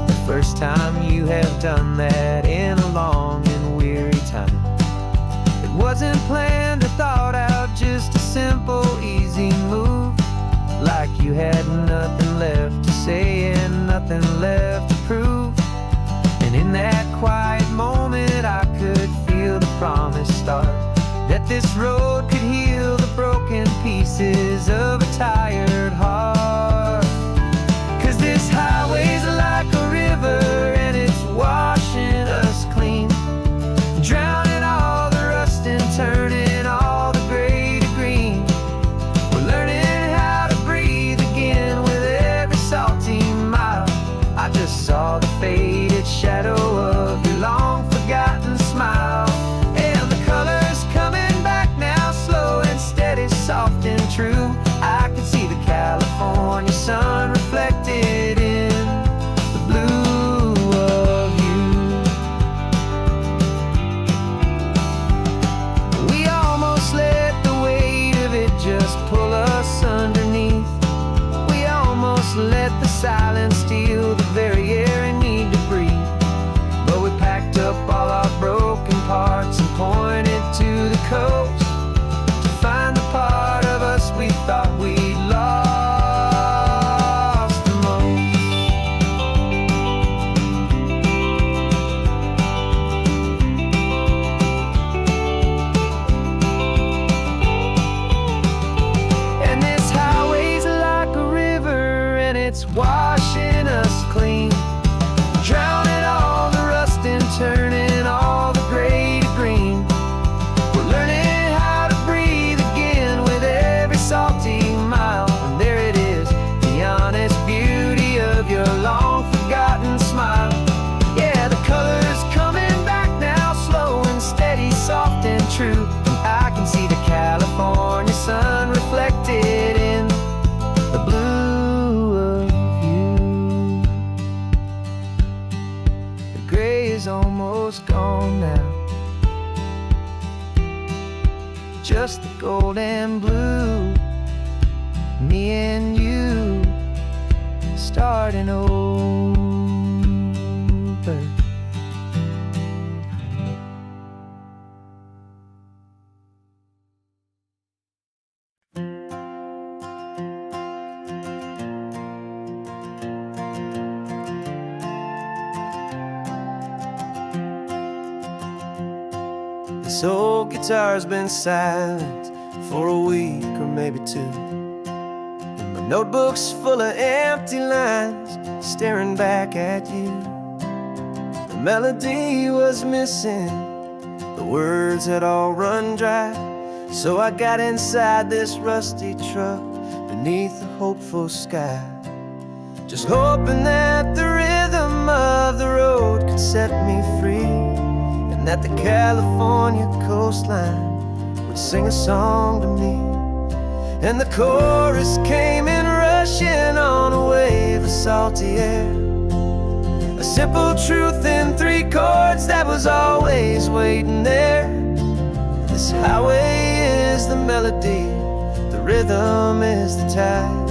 the first time you have done that in a long and weary time. It wasn't planned or thought out, just a simple, easy move, like you had nothing left to say and nothing left to prove. And in that quiet moment I could feel the promise start, that this road could heal the broken pieces of a tired heart. 'Cause this highway's like a river and it's washing us clean, drowning is almost gone now. Just the gold and blue, me and you starting over. This old guitar's been silent for a week or maybe two, and my notebook's full of empty lines staring back at you. The melody was missing, the words had all run dry, so I got inside this rusty truck beneath the hopeful sky, just hoping that the rhythm of the road could set me free, and that the California coastline would sing a song to me. And the chorus came in rushing on a wave of salty air, a simple truth in 3 chords that was always waiting there. This highway is the melody, the rhythm is the tide,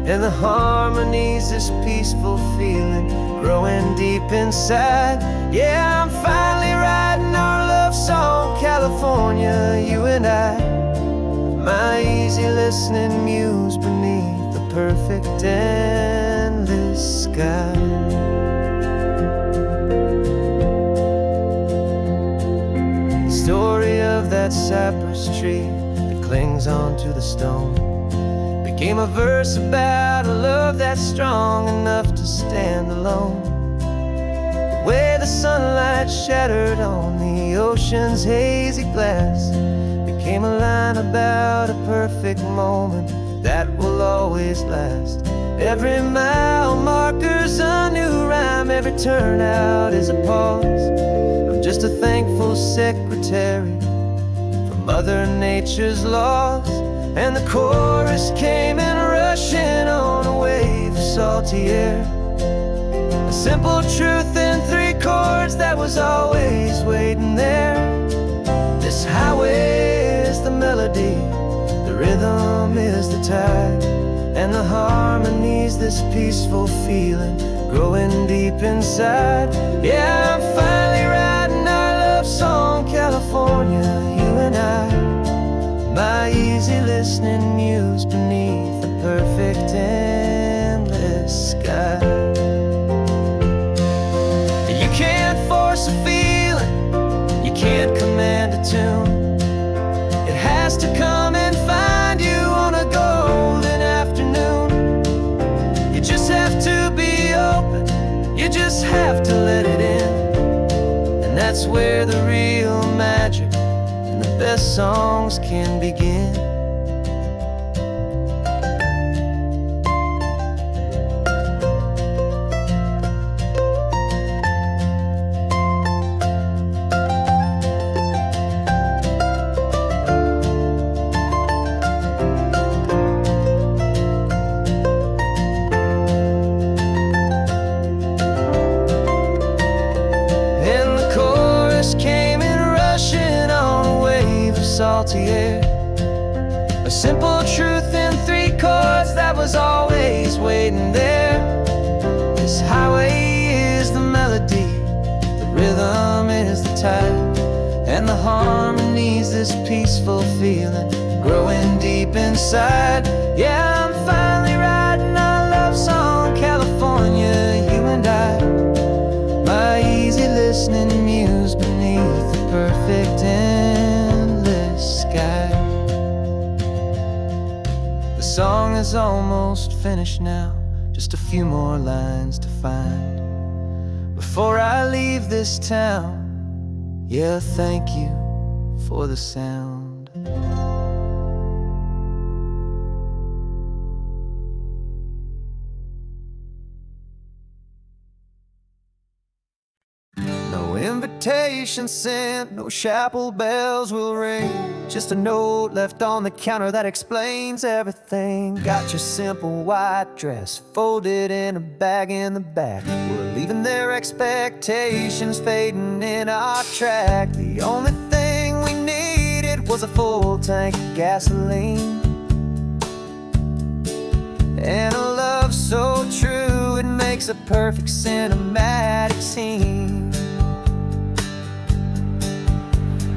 and the harmony's this peaceful feeling growing deep inside. Yeah, I'm finally writing our love song, California, you and I, my easy listening muse beneath the perfect endless sky. The story of that cypress tree that clings onto the stone became a verse about a love that's strong enough to stand alone. The way the sunlight shattered on the ocean's hazy glass became a line about a perfect moment that will always last. Every mile marker's a new rhyme, every turnout is a pause. I'm just a thankful secretary for Mother Nature's laws. And the chorus came in rushing on a wave of salty air, a simple truth in 3 chords that was always waiting there. This highway is the melody, the rhythm is the tide, and the harmony's this peaceful feeling growing deep inside. Yeah, I'm finally writing our love song, California, you and I, my easy listening muse beneath the perfect endless sky. You can't force a feeling, you can't command a tune. It has to come and find you on a golden afternoon. You just have to be open, you just have to let it in, and that's where the real magic, the best songs can begin. And the chorus came in rushing on a wave of salty air, a simple truth in 3 chords that was always waiting there. This highway is the melody, the rhythm is the tide, and the harmony's this peaceful feeling growing deep inside. Yeah, I'm finally writing our love song, California, you and I, my easy listening muse beneath the perfect endless sky. The song is almost finished now, just a few more lines to find before I leave this town. Yeah, thank you for the sound. No invitation sent, no chapel bells will ring. Just a note left on the counter that explains everything. Got your simple white dress folded in a bag in the back. We're leaving their expectations fading in our track. The only thing we needed was a full tank of gasoline and a love so true it makes a perfect cinematic scene.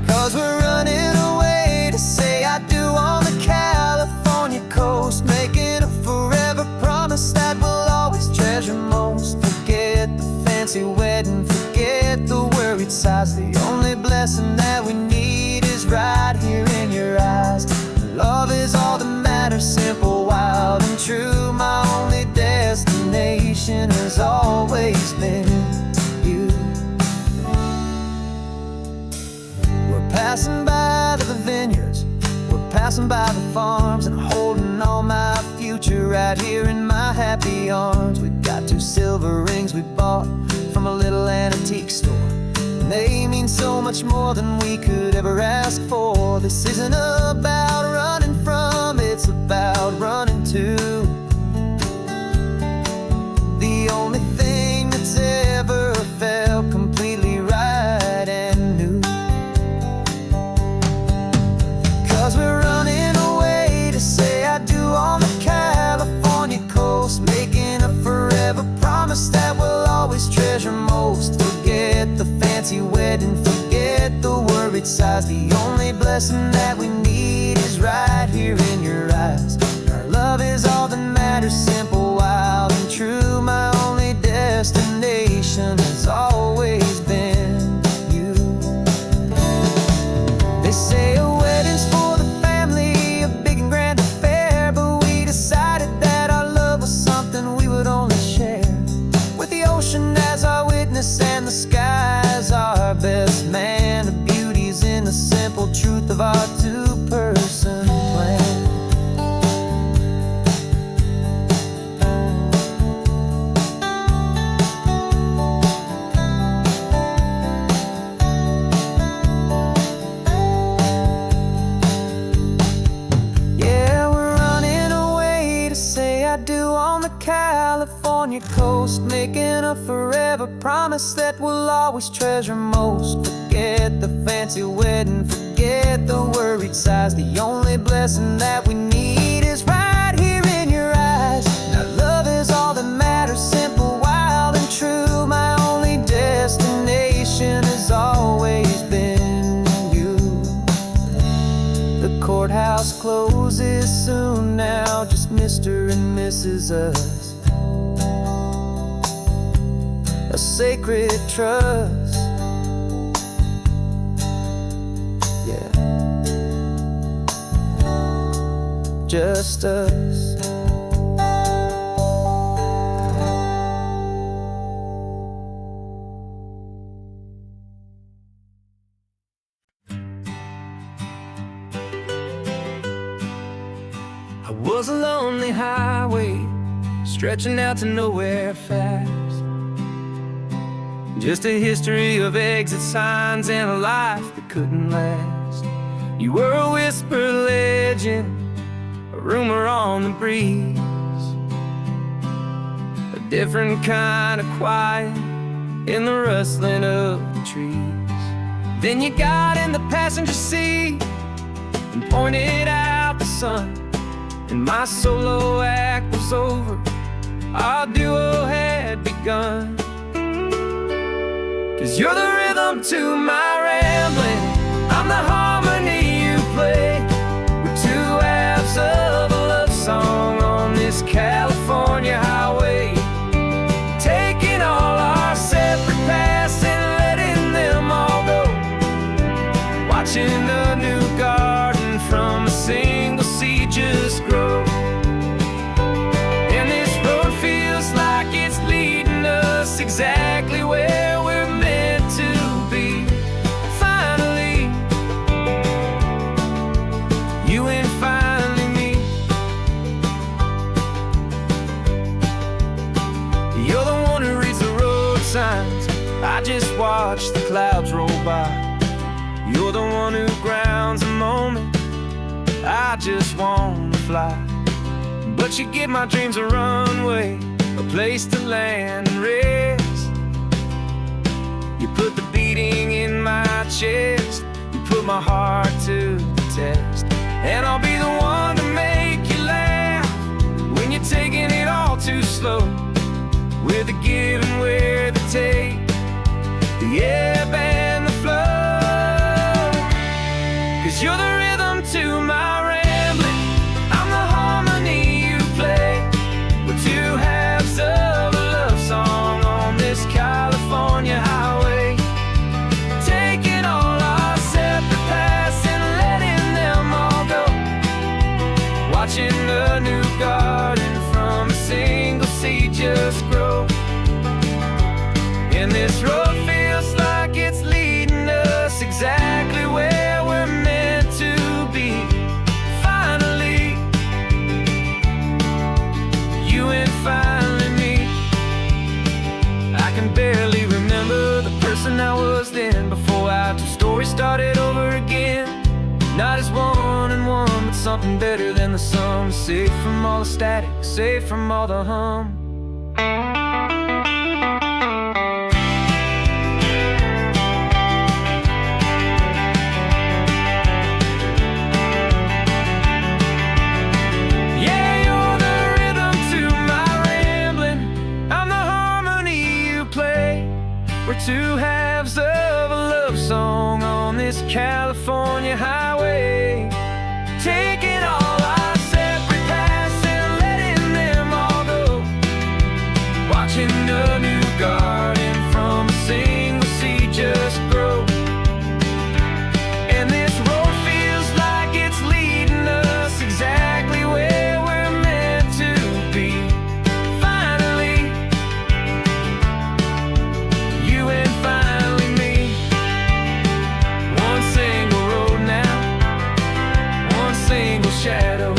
'Cause we're running away to say I do on the California coast, making a forever promise that we'll always treasure most. Forget the fancy wedding, forget the worried sighs. The only blessing that we need is right here in your eyes. Love is all that matters, simple, wild, and true. My only destination has always been you. We're passing by the vineyards, we're passing by the farms, and holding all my future right here in my happy arms. We've got 2 silver rings we bought from a little antique store. They mean so much more than we could ever ask for. This isn't about running from, it's about running to the only thing that's ever felt completely right and new. 'Cause we're running away to say I do on the California coast, making a forever promise that we'll always treasure most. Forget the fancy wedding, forget the worried sighs. The only blessing that we need is right here in your eyes. Our love is all that matters, simple, wild, and true. My only destination has always been you. They say a wedding's for the family, a big and grand affair, but we decided that our love was something we would only share with the ocean as our witness and the sky as our best man. The beauty's in the simple truth of our 2-person plan. Yeah, we're running away to say I do on the California coast, making a forever promise that we'll always treasure most. Forget the fancy wedding, forget the worried sighs. The only blessing that we need is right here in your eyes. Now love is all that matters, simple, wild, and true. My only destination has always been you. The courthouse closes soon now, just Mr. and Mrs. Us, a sacred trust. Yeah, just us. I was a lonely highway stretching out to nowhere fast. Just a history of exit signs and a life that couldn't last. You were a whisper legend, a rumor on the breeze, a different kind of quiet in the rustling of the trees. Then you got in the passenger seat and pointed out the sun, and my solo act was over, our duo had begun. 'Cause you're the rhythm to my rambling, I'm the harmony you play. We're 2 halves of a love song on this California highway, taking all our separate paths and letting them all go, watching a new garden from a single seed just grow. And this road feels like it's leading us exactly where we're meant to be. Finally, you and finally me. You're the one who reads the road signs, I just watch the clouds roll by. You're the one who grounds the moment. I just wanna fly, but you give my dreams a runway, a place to land and rest. You put the beating in my chest, you put my heart to the test. And I'll be the one to make you laugh when you're taking it all too slow. We're the give and we're the take, the ebb and the flow. 'Cause you're the rhythm to my rambling, I'm the harmony you play. We're two halves of a love song on this California highway, taking all our separate paths and letting them all go. Watching the new garden from a single seed just grow. And this road feels like it's leading us exactly where we're meant to be. Finally, you and finally me. I can barely remember the person I was then, before our two stories started over again. Not as one and one, but something better than the sum. Safe from all the static, safe from all the hum. We're two halves of a love song on this California highway, taking all our separate paths and letting them all go. Watching a new garden from a single seed just grow. And this road feels like it's leading us exactly where we're meant to be. Finally, you and finally me. One single road now, one single shadow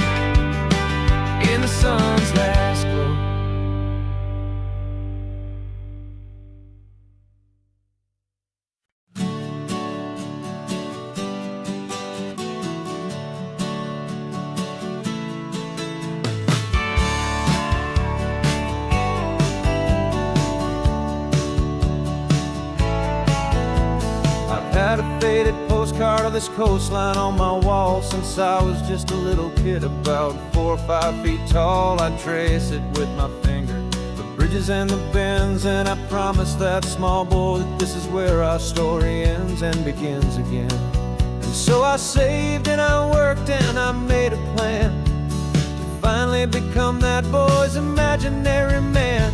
in the sun's last glow. Had a faded postcard of this coastline on my wall since I was just a little kid, about 4 or 5 feet tall. I'd trace it with my finger, the bridges and the bends, and I promised that small boy that this is where our story ends and begins again. And so I saved and I worked and I made a plan to finally become that boy's imaginary man.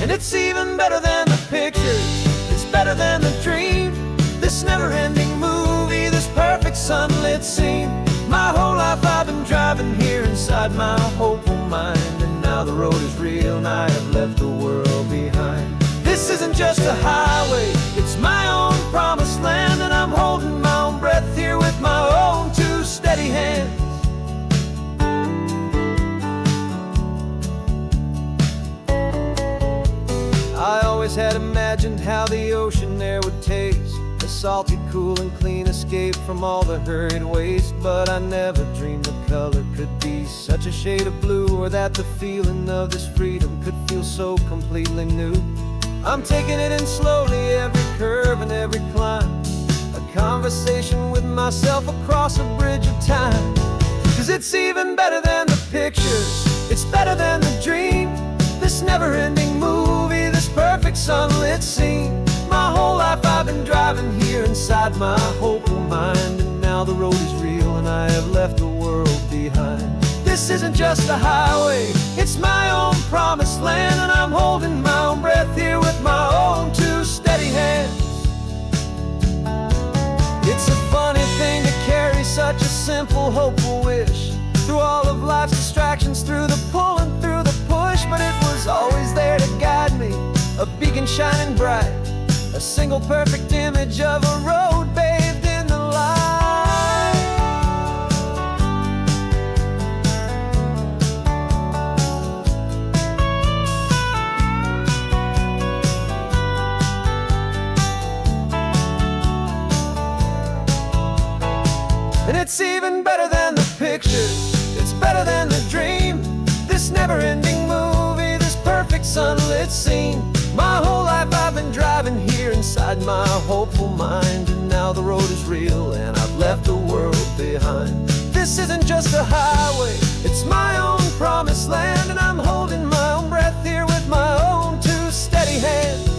And it's even better than the pictures, it's better than the dream. This never-ending movie, this perfect sunlit scene. My whole life I've been driving here inside my hopeful mind, and now the road is real and I have left the world behind. This isn't just a highway, it's my own promised land, and I'm holding my own breath here with my own two steady hands. I always had imagined how the ocean there would taste, a salty, cool and clean escape from all the hurried waste. But I never dreamed the color could be such a shade of blue, or that the feeling of this freedom could feel so completely new. I'm taking it in slowly, every curve and every climb, a conversation with myself across a bridge of time. 'Cause it's even better than the pictures, it's better than the dream. This never-ending movie, this perfect sunlit scene. My whole life I've been driving here inside my hopeful mind, and now the road is real and I have left the world behind. This isn't just a highway, it's my own promised land, and I'm holding my own breath here with my own two steady hands. It's a funny thing to carry such a simple, hopeful wish through all of life's distractions, through the pull and through the push. But it was always there to guide me, a beacon shining bright, a single perfect image of a road bathed in the light. it seemed. My whole life I've been driving here inside my hopeful mind, and now the road is real and I've left the world behind. This isn't just a highway, it's my own promised land, and I'm holding my own breath here with my own two steady hands.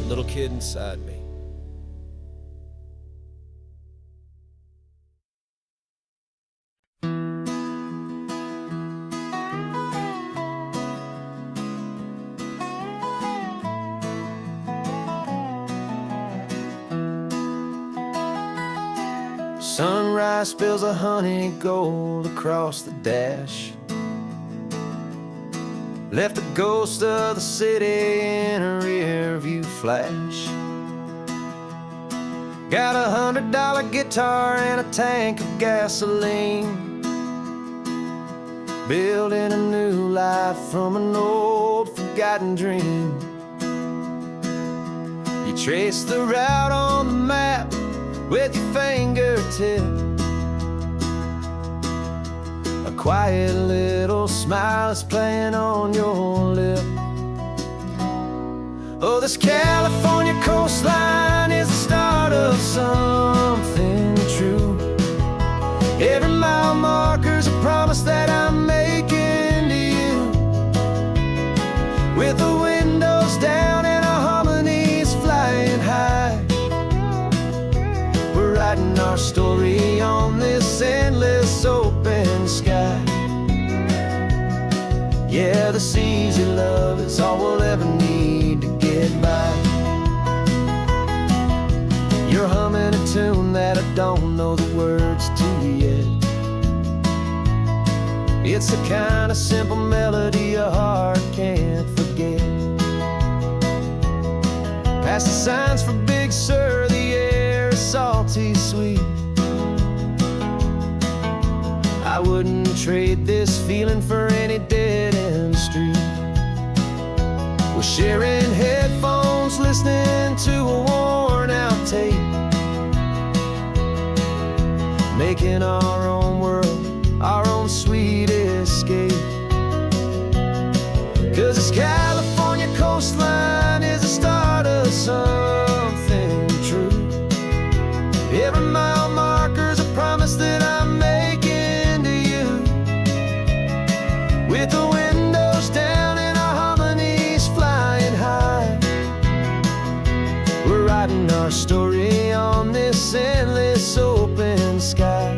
Little kid inside me. Sunrise spills a honey gold across the dash, left the ghost of the city in a rear view flash. Got $100 guitar and a tank of gasoline, building a new life from an old forgotten dream. You trace the route on the map with your fingertip, a quiet little smile is playing on your lip. Oh, this California coastline is the start of something true. Every mile marker's a promise that I'm making to you. With the windows down and our harmonies flying high, we're writing our story on this endless open sky. Yeah, this easy love is all we'll ever need to get by. You're humming a tune that I don't know the words to yet. It's the kind of simple melody your heart can't forget. Past the signs for Big Sur, the air is salty sweet. I wouldn't trade this feeling for any dead-end street. We're sharing headphones, listening to a worn-out tape, making our own world, our own sweet escape. 'Cause this California coastline is the start of something true. Every mile marker's a promise that I'm making to you. With the windows down and our harmonies flying high, we're writing our story on this endless open sky.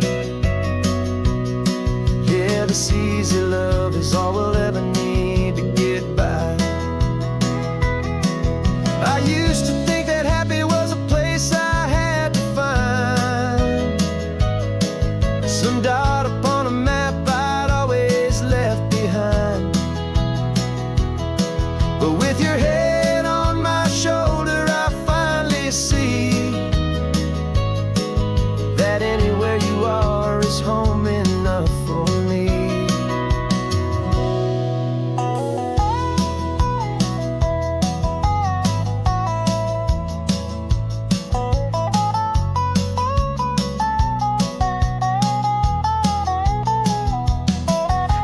Yeah, this easy love is all we'll ever need to get by. I used to think that happy was a place I had to find, some dot upon a map I'd always left behind. But with your head on my shoulder, I finally see that anywhere you are is home enough for me.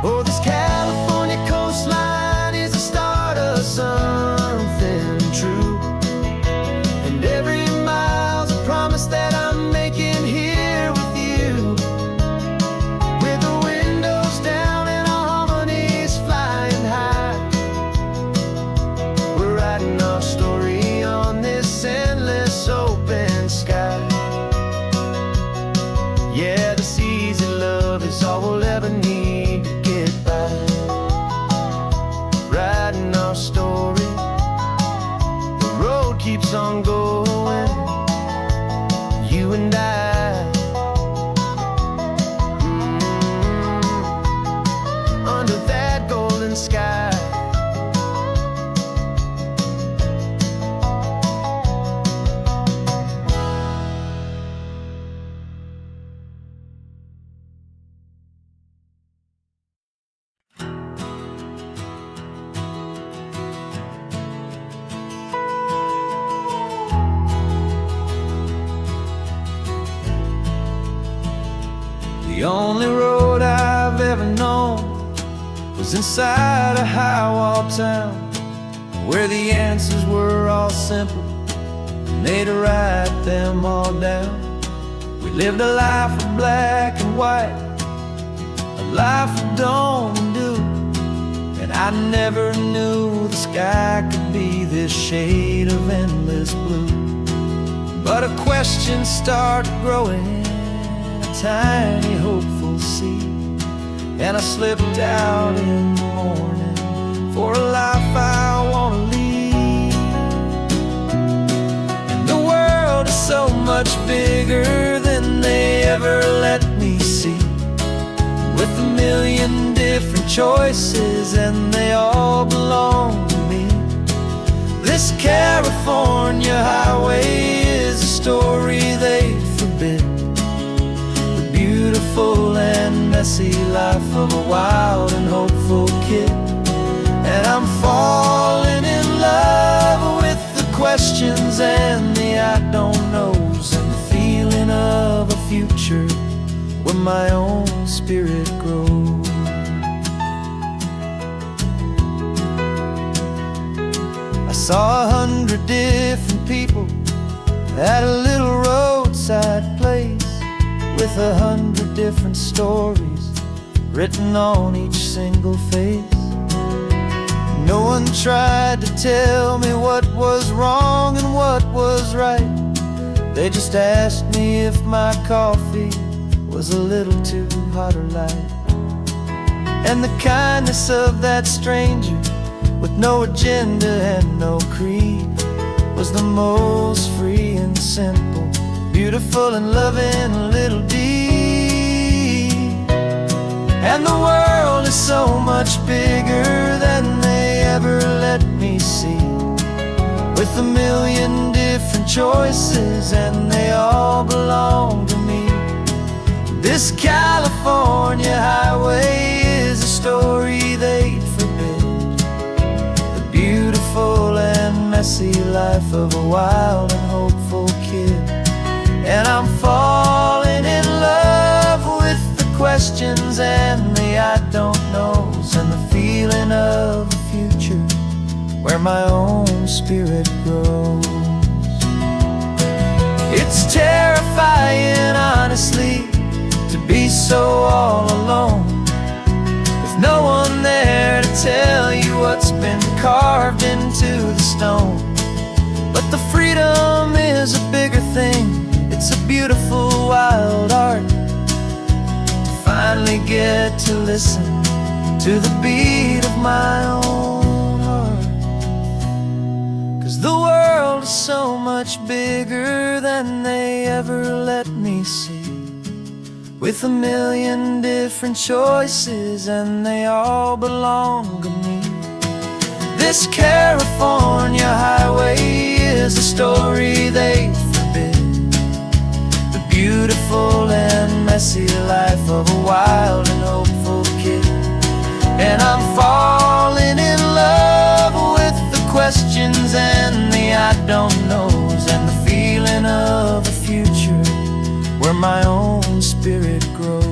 Oh, this California coastline is the start of something true, and every mile's a promise that I'm making here with you. With the windows down and our harmonies flying high, we're writing our story on this endless open sky. Yeah, this easy love is all we'll ever need to get by. Writing our story, the road keeps on going, you and I. Under that golden sky. The only road I've ever known was inside a high-wall town, where the answers were all simple and they'd write them all down. We lived a life of black and white, a life of dawn and dew, and I never knew the sky could be this shade of endless blue. But a question started growing, a tiny hopeful seed, and I slipped out in the morning for a life I want to lead. And the world is so much bigger than they ever let me see, with a million different choices and they all belong to me. This California highway is a story they forbid, the beautiful and messy life of a wild and hopeful kid. And I'm falling in love with the questions and the I don't knows, and the feeling of a future where my own spirit grows. I saw 100 different people at a little roadside place, with 100 different stories written on each single face. No one tried to tell me what was wrong and what was right. They just asked me if my coffee was a little too hot or light. And the kindness of that stranger, with no agenda and no creed, was the most free and simple, beautiful and loving little deed. And the world is so much bigger than they ever let me see, with a million different choices and they all belong to me. This California highway is a story they'd forbid, the beautiful and messy life of a wild and hopeful kid. And I'm falling in love with the questions and the I don't knows, and the feeling of a future where my own spirit grows. It's terrifying, honestly, to be so all alone, with no one there to tell you what's been carved into the stone. But the freedom is a bigger thing, it's a beautiful wild art, to finally get to listen to the beat of my own heart. 'Cause the world is so much bigger than they ever let me see, with a million different choices and they all belong to me. This California highway is a story they forbid, the beautiful and messy life of a wild and hopeful kid. And I'm falling in love with the questions and the I don't knows, and the feeling of a future where my own spirit grows.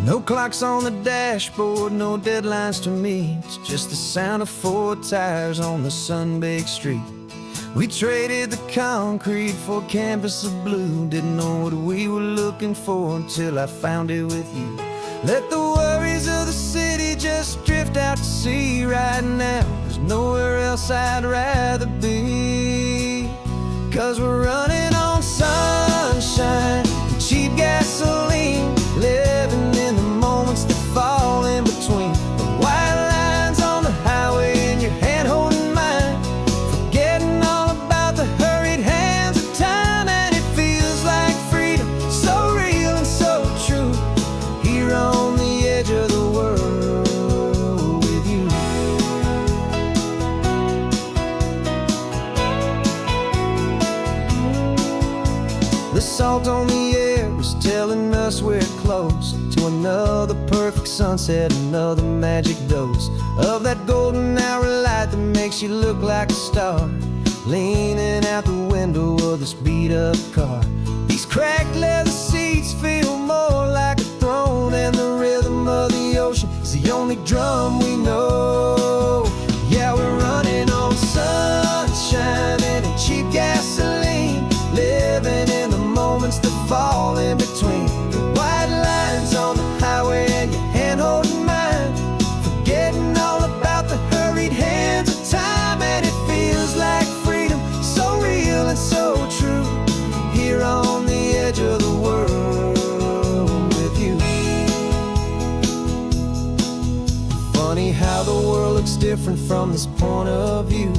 No clocks on the dashboard, no deadlines to meet, it's just the sound of 4 tires on the sun-baked street. We traded the concrete for a canvas of blue, didn't know what we were looking for until I found it with you. Let the worries of the city just drift out to sea right now. There's nowhere else I'd rather be, 'cause we're running on sunshine and cheap gasoline, living in the moments that fall in between. The white lines on the highway and your hand holding mine, forgetting all about the close to another perfect sunset, another magic dose of that golden hour light that makes you look like a star, leaning out the window of this beat-up car. These cracked leather seats feel more like a throne, and the rhythm of the ocean is the only drum we know. Yeah, we're running on sunshine and cheap gasoline, living in the moments that fall in between the white lines on the highway and your hand holding mine, forgetting all about the hurried hands of time. And it feels like freedom, so real and so true, here on the edge of the world with you. Funny how the world looks different from this point of view.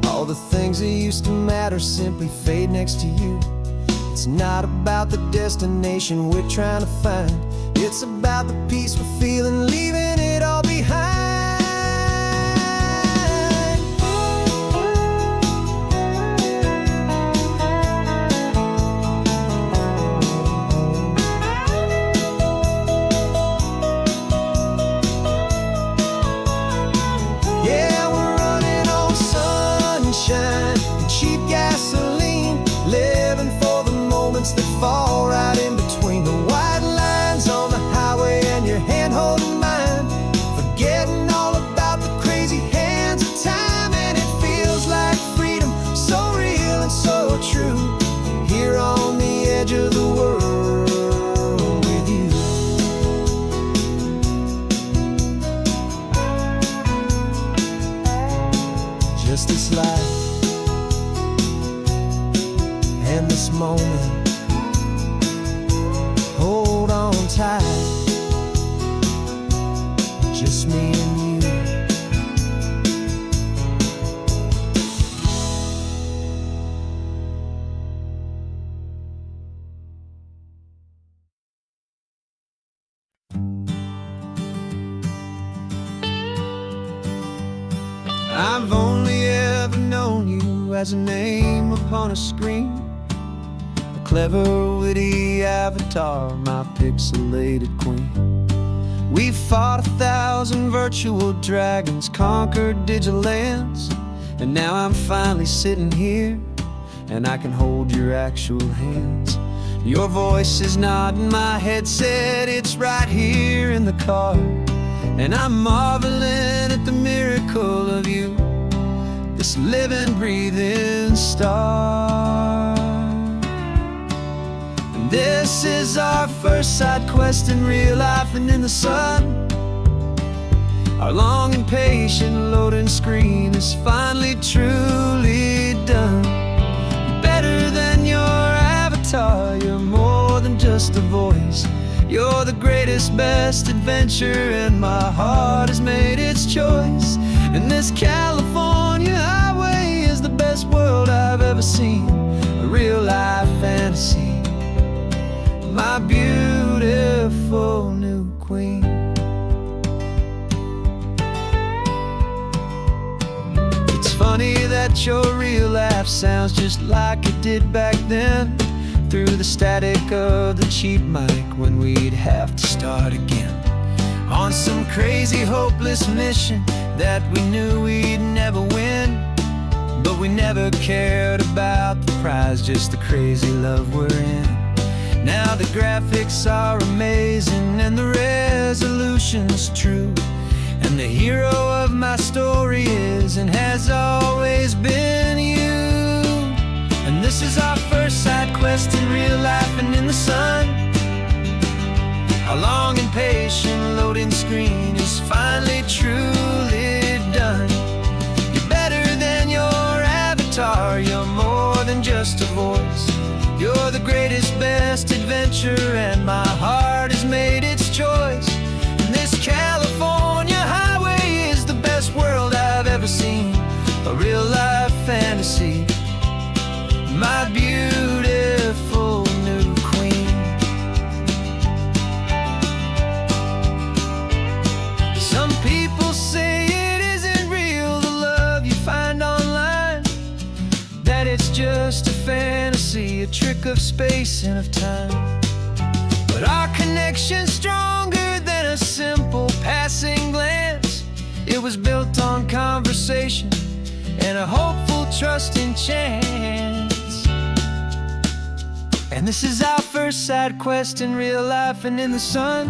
All the things that used to matter simply fade next to you. It's not about the destination we're trying to find, it's about the peace we're feeling, leaving it all behind. Yeah, we're running on sunshine and cheap gasoline, living for the moments that fall right in between the white lines on the highway and your hand holding mine, forgetting all about the crazy hands of time. And it feels like freedom, so real and so true, here on the edge of the world with you. Just this life and this moment, hold on tight, just me and you. I've only ever known you as a name upon a screen, a clever, witty avatar, my pixelated queen. We've fought 1,000 virtual dragons, conquered digital lands, and now I'm finally sitting here, and I can hold your actual hands. Your voice is not in my headset, it's right here in the car, and I'm marveling at the miracle of you, this living, breathing star. And this is our first side quest in real life and in the sun. Our long and patient loading screen is finally truly done. Better than your avatar, you're more than just a voice. You're the greatest, best adventure, and my heart has made its choice. And this California highway is the best world I've ever seen, a real life fantasy, my beautiful new queen. It's funny that your real life sounds just like it did back then, through the static of the cheap mic when we'd have to start again, on some crazy hopeless mission that we knew we'd never win. But we never cared about the prize, just the crazy love we're in. Now the graphics are amazing and the resolution's true, and the hero of my story is and has always been you. And this is our first side quest in real life and in the sun. Our long and patient loading screen is finally truly done. You're better than your avatar, you're more than just a voice. You're the greatest, best adventure, and my heart has made its choice. And this California highway is the best world I've ever seen, a real life fantasy, my beautiful new queen. Some people say it isn't real, the love you find online, it's just a fantasy, a trick of space and of time. But But our connection's stronger than a simple passing glance. It was built on conversation and a hopeful, trusting chance. And this is our first side quest in real life and in the sun.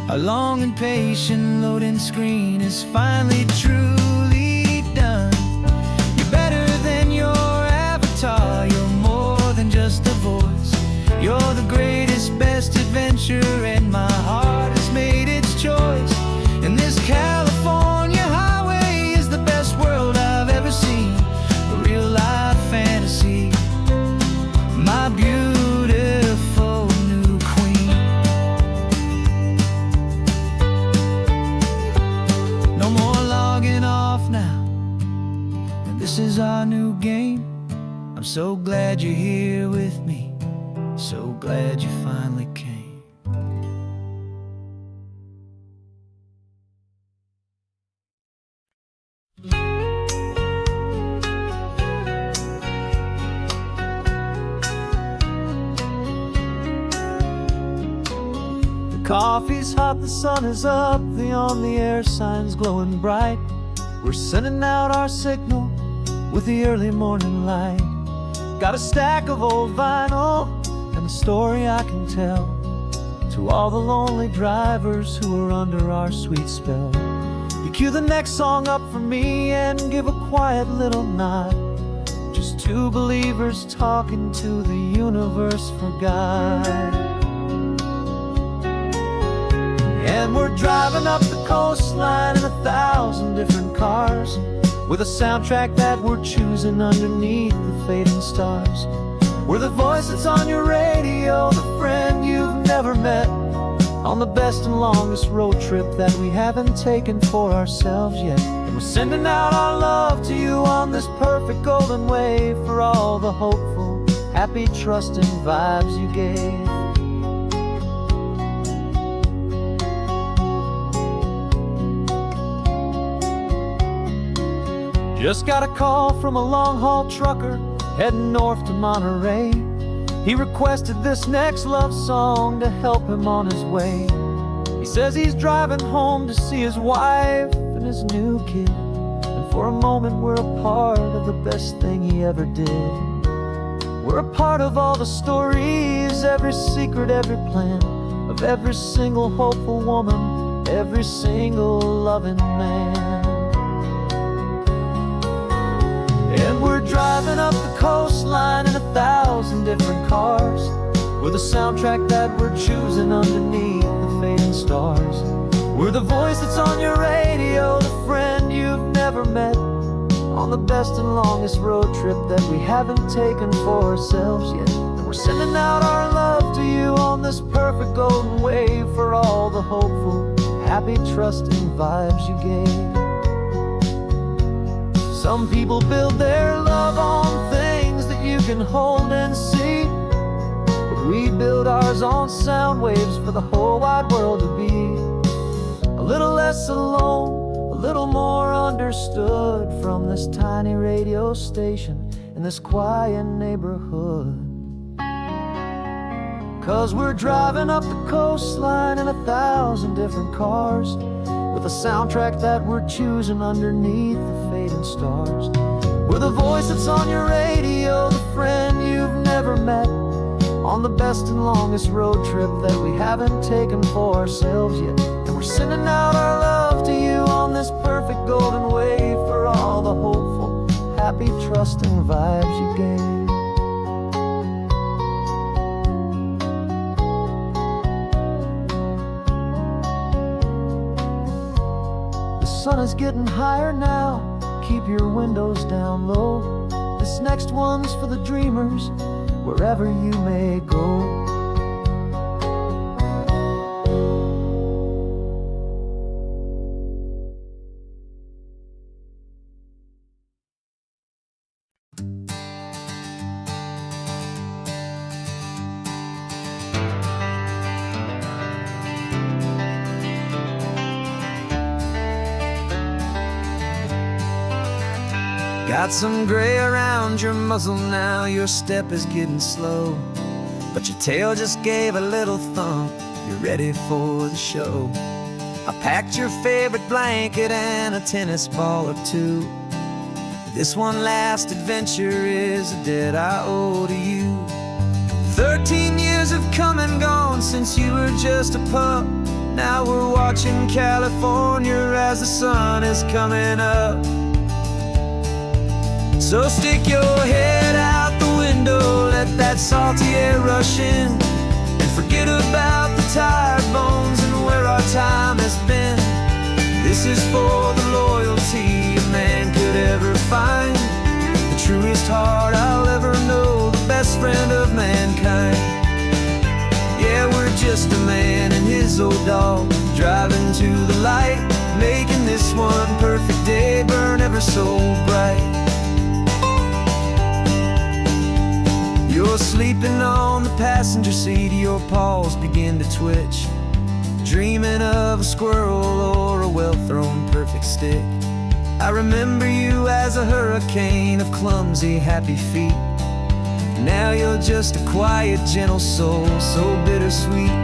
Our long and patient loading screen is finally truly done. You're better than your avatar. You're more than just a voice. You're the greatest, best adventure, and my heart has made its choice. And this California highway is the best world I've ever seen. A real life fantasy, my beautiful new queen. No more logging off now, and this is our new game. I'm so glad you're here with me, so glad you finally came. Coffee's hot, the sun is up, the on-the-air sign's glowing bright. We're sending out our signal with the early morning light. Got a stack of old vinyl and a story I can tell to all the lonely drivers who are under our sweet spell. You cue the next song up for me and give a quiet little nod. Just two believers talking to the universe for God. And we're driving up the coastline in 1,000 different cars, with a soundtrack that we're choosing underneath the fading stars. We're the voice that's on your radio, the friend you've never met, on the best and longest road trip that we haven't taken for ourselves yet. And we're sending out our love to you on this perfect golden wave, for all the hopeful, happy, trusting vibes you gave. Just got a call from a long-haul trucker heading north to Monterey. He requested this next love song to help him on his way. He says he's driving home to see his wife and his new kid, and for a moment we're a part of the best thing he ever did. We're a part of all the stories, every secret, every plan, of every single hopeful woman, every single loving man. And we're driving up the coastline in 1,000 different cars, with a soundtrack that we're choosing underneath the fading stars. We're the voice that's on your radio, the friend you've never met, on the best and longest road trip that we haven't taken for ourselves yet. And we're sending out our love to you on this perfect golden wave, for all the hopeful, happy, trusting vibes you gave. Some people build their love on things that you can hold and see, but we build ours on sound waves for the whole wide world to be a little less alone, a little more understood, from this tiny radio station in this quiet neighborhood. 'Cause we're driving up the coastline in 1,000 different cars, with a soundtrack that we're choosing underneath the fading stars. We're the voice that's on your radio, the friend you've never met, on the best and longest road trip that we haven't taken for ourselves yet. And we're sending out our love to you on this perfect golden wave, for all the hopeful, happy, trusting vibes you gave. The sun is getting higher now, keep your windows down low. This next one's for the dreamers, wherever you may go. Got some gray around your muzzle now, your step is getting slow. but your tail just gave a little thump. You're ready for the show. I packed your favorite blanket and a tennis ball or two. This one last adventure is a debt I owe to you. 13 years have come and gone since you were just a pup. Now we're watching California as the sun is coming up. So stick your head out the window, let that salty air rush in, and forget about the tired bones and where our time has been. This is for the loyalty a man could ever find, the truest heart I'll ever know, the best friend of mankind. Yeah, we're just a man and his old dog, driving to the light, making this one perfect day burn ever so bright. You're sleeping on the passenger seat, your paws begin to twitch, dreaming of a squirrel or a well-thrown perfect stick. I remember you as a hurricane of clumsy, happy feet. Now you're just a quiet, gentle soul, so bittersweet.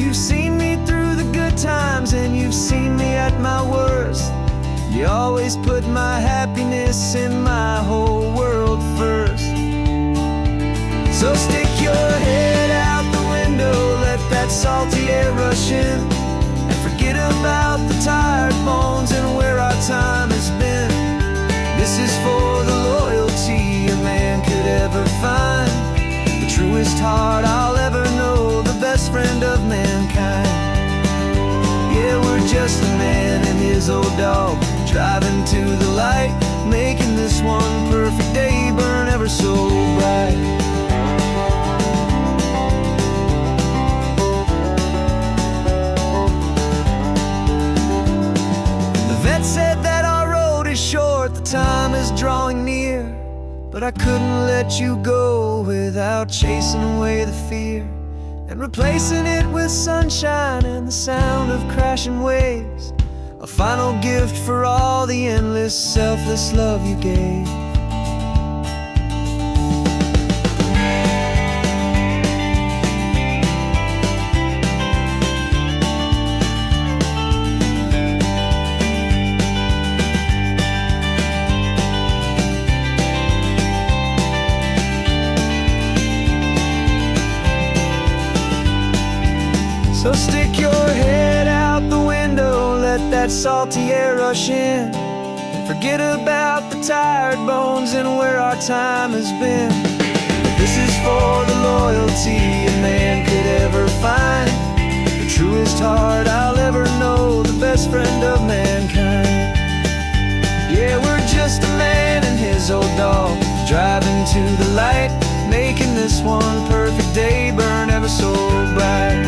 You've seen me through the good times and you've seen me at my worst. You always put my happiness in my whole world first. So stick your head out the window, let that salty air rush in, and forget about the tired bones and where our time has been. This is for the loyalty a man could ever find, the truest heart I'll ever know, the best friend of mankind. Yeah, we're just a man and his old dog, driving to the light, making this one perfect day burn ever so bright. Said that our road is short, the time is drawing near, but I couldn't let you go without chasing away the fear and replacing it with sunshine and the sound of crashing waves, a final gift for all the endless, selfless love you gave. So stick your head out the window, let that salty air rush in, and forget about the tired bones and where our time has been. This is for the loyalty a man could ever find, the truest heart I'll ever know, the best friend of mankind. Yeah, we're just a man and his old dog, driving to the light, making this one perfect day burn ever so bright.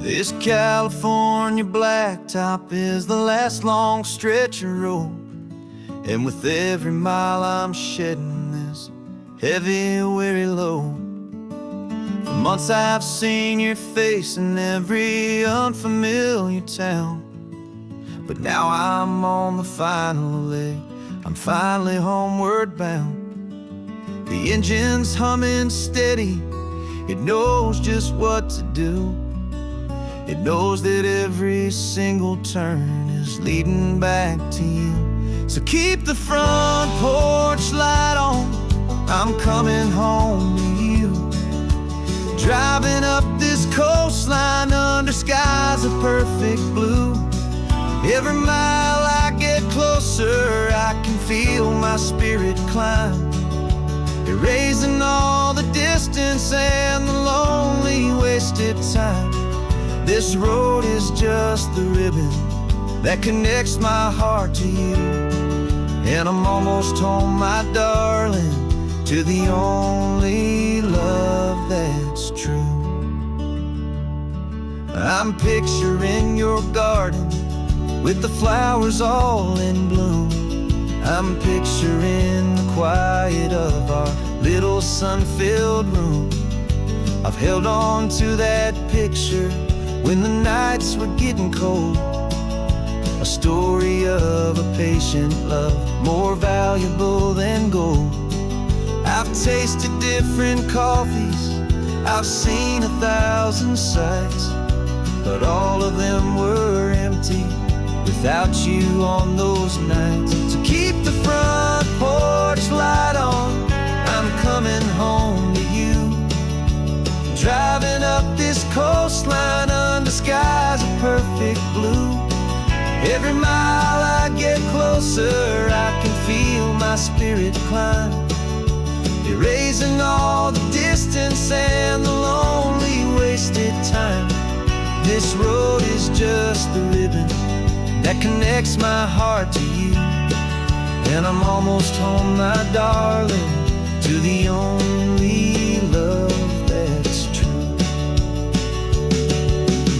This California blacktop is the last long stretch of road, and with every mile I'm shedding this heavy, weary load. For months I've seen your face in every unfamiliar town, but now I'm on the final leg, I'm finally homeward bound. The engine's humming steady, it knows just what to do. It knows that every single turn is leading back to you. So keep the front porch light on, I'm coming home to you. Driving up this coastline under skies of perfect blue. Every mile I get closer, I can feel my spirit climb, erasing all the distance and the lonely wasted time. This road is just the ribbon that connects my heart to you, and I'm almost home, my darling, to the only love that's true. I'm picturing your garden with the flowers all in bloom. I'm picturing the quiet of our little sun-filled room. I've held on to that picture when the nights were getting cold. A story of a patient love, more valuable than gold. I've tasted different coffees, I've seen 1,000 sights, but all of them were empty without you on those nights. So keep the front porch light on, I'm coming home to you. Driving up this coastline under skies of perfect blue. Every mile I get closer, I can feel my spirit climb, erasing all the distance and the lonely wasted time. This road is just the ribbon that connects my heart to you. And I'm almost home, my darling, to the only love that's true.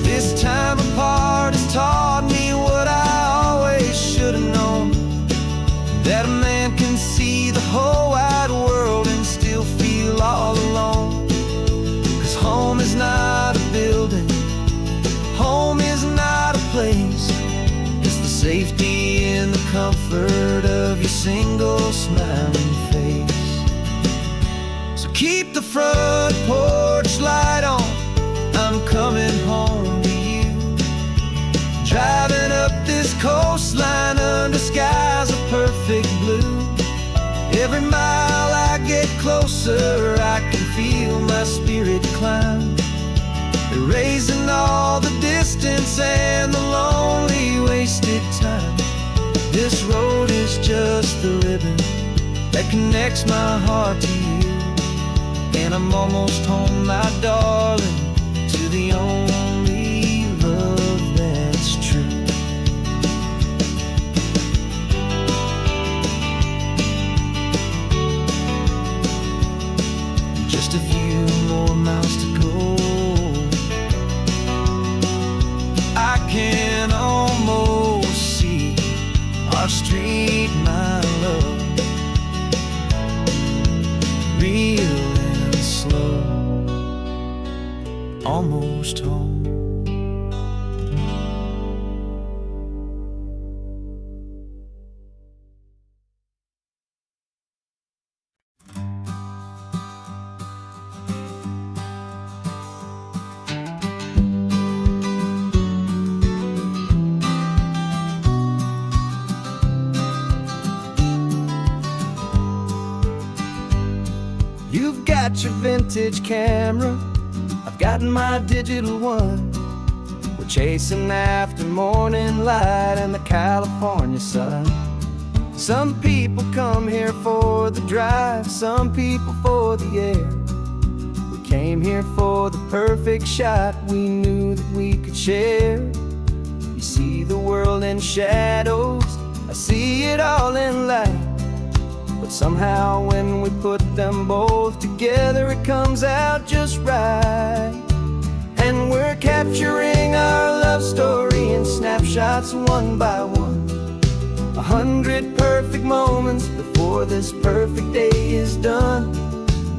This time apart has taught me what I always should have known, that a man can see the whole wide world and still feel all alone. 'Cause home is not a building, home is not a place, it's the safety and the comfort of your single smiling face. So keep the front porch light on, I'm coming home to you. Driving up this coastline under skies of perfect blue. Every mile I get closer, I can feel my spirit climb, erasing all the distance and the lonely wasted time. This road is just the ribbon that connects my heart to you. And I'm almost home, my darling, to the only love that's true. Just a few more miles to go, I can almost see our street, my love, real and slow, almost home. You've got your vintage camera, I've got my digital one. We're chasing after morning light and the California sun. Some people come here for the drive, some people for the air. We came here for the perfect shot we knew that we could share. You see the world in shadows, I see it all in light. But somehow when we put them both together, it comes out just right. And we're capturing our love story in snapshots one by one. 100 perfect moments before this perfect day is done.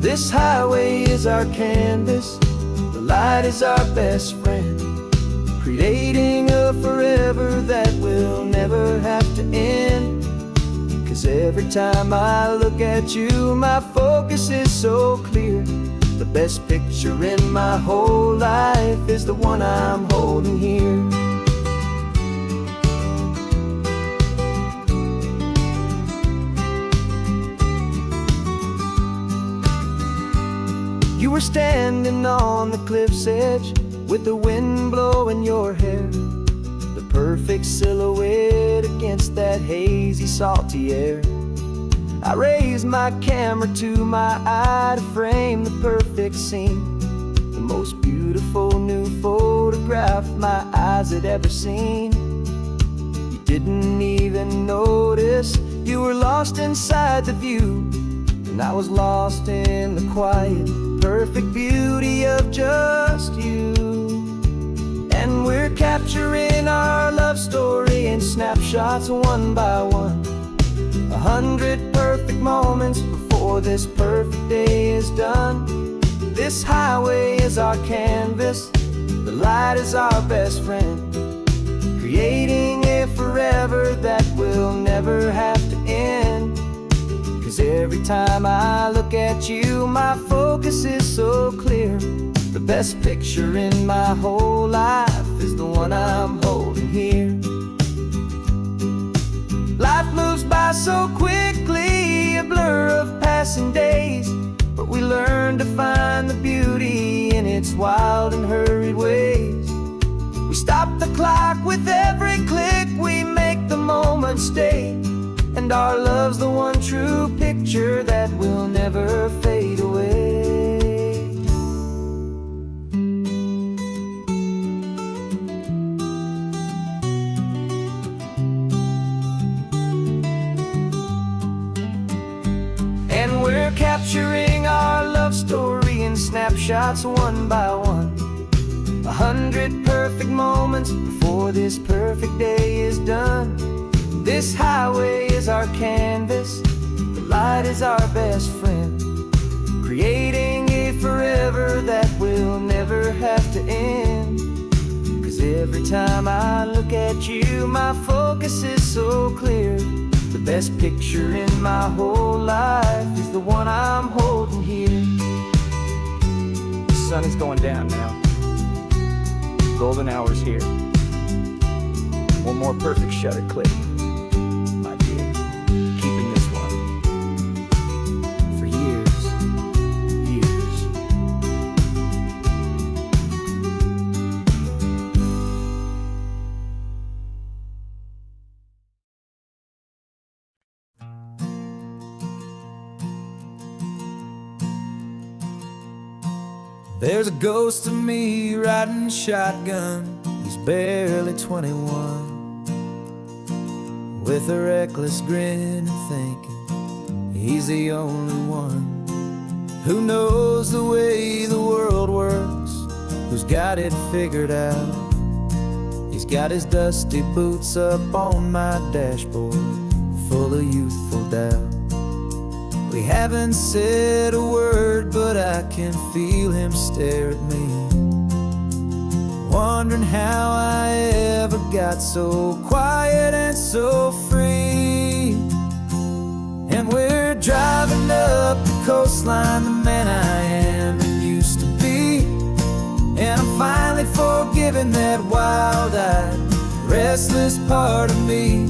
This highway is our canvas, the light is our best friend, creating a forever that will never have to end. 'Cause every time I look at you, my focus is so clear. The best picture in my whole life is the one I'm holding here. You were standing on the cliff's edge with the wind blowing your hair, the perfect silhouette against that hazy, salty air. I raised my camera to my eye to frame the perfect scene, the most beautiful new photograph my eyes had ever seen. You didn't even notice you were lost inside the view, and I was lost in the quiet, perfect beauty of just you. And we're capturing our love story in snapshots one by one. 100 perfect moments before this perfect day is done. This highway is our canvas, the light is our best friend, creating a forever that will never have to end. 'Cause every time I look at you, my focus is so clear. The best picture in my whole life is the one I'm holding here. Life moves by so quickly, a blur of passing days, but we learn to find the beauty in its wild and hurried ways. We stop the clock with every click, we make the moment stay, and our love's the one true picture that will never fade away. And we're capturing our love story in snapshots one by one. 100 perfect moments before this perfect day is done. This highway is our canvas, the light is our best friend, creating a forever that will never have to end. 'Cause every time I look at you, my focus is so clear. The best picture in my whole life is the one I'm holding here. The sun is going down now. Golden hour's here. One more perfect shutter click, my dear. Keeping this one for years, years. There's a ghost of me riding shotgun. He's barely 21, with a reckless grin and thinking he's the only one who knows the way the world works, who's got it figured out. He's got his dusty boots up on my dashboard, full of youthful doubt. We haven't said a word, but I can feel him stare at me, wondering how I ever got so quiet and so free. And we're driving up the coastline, the man I am and used to be. And I'm finally forgiving that wild-eyed, restless part of me.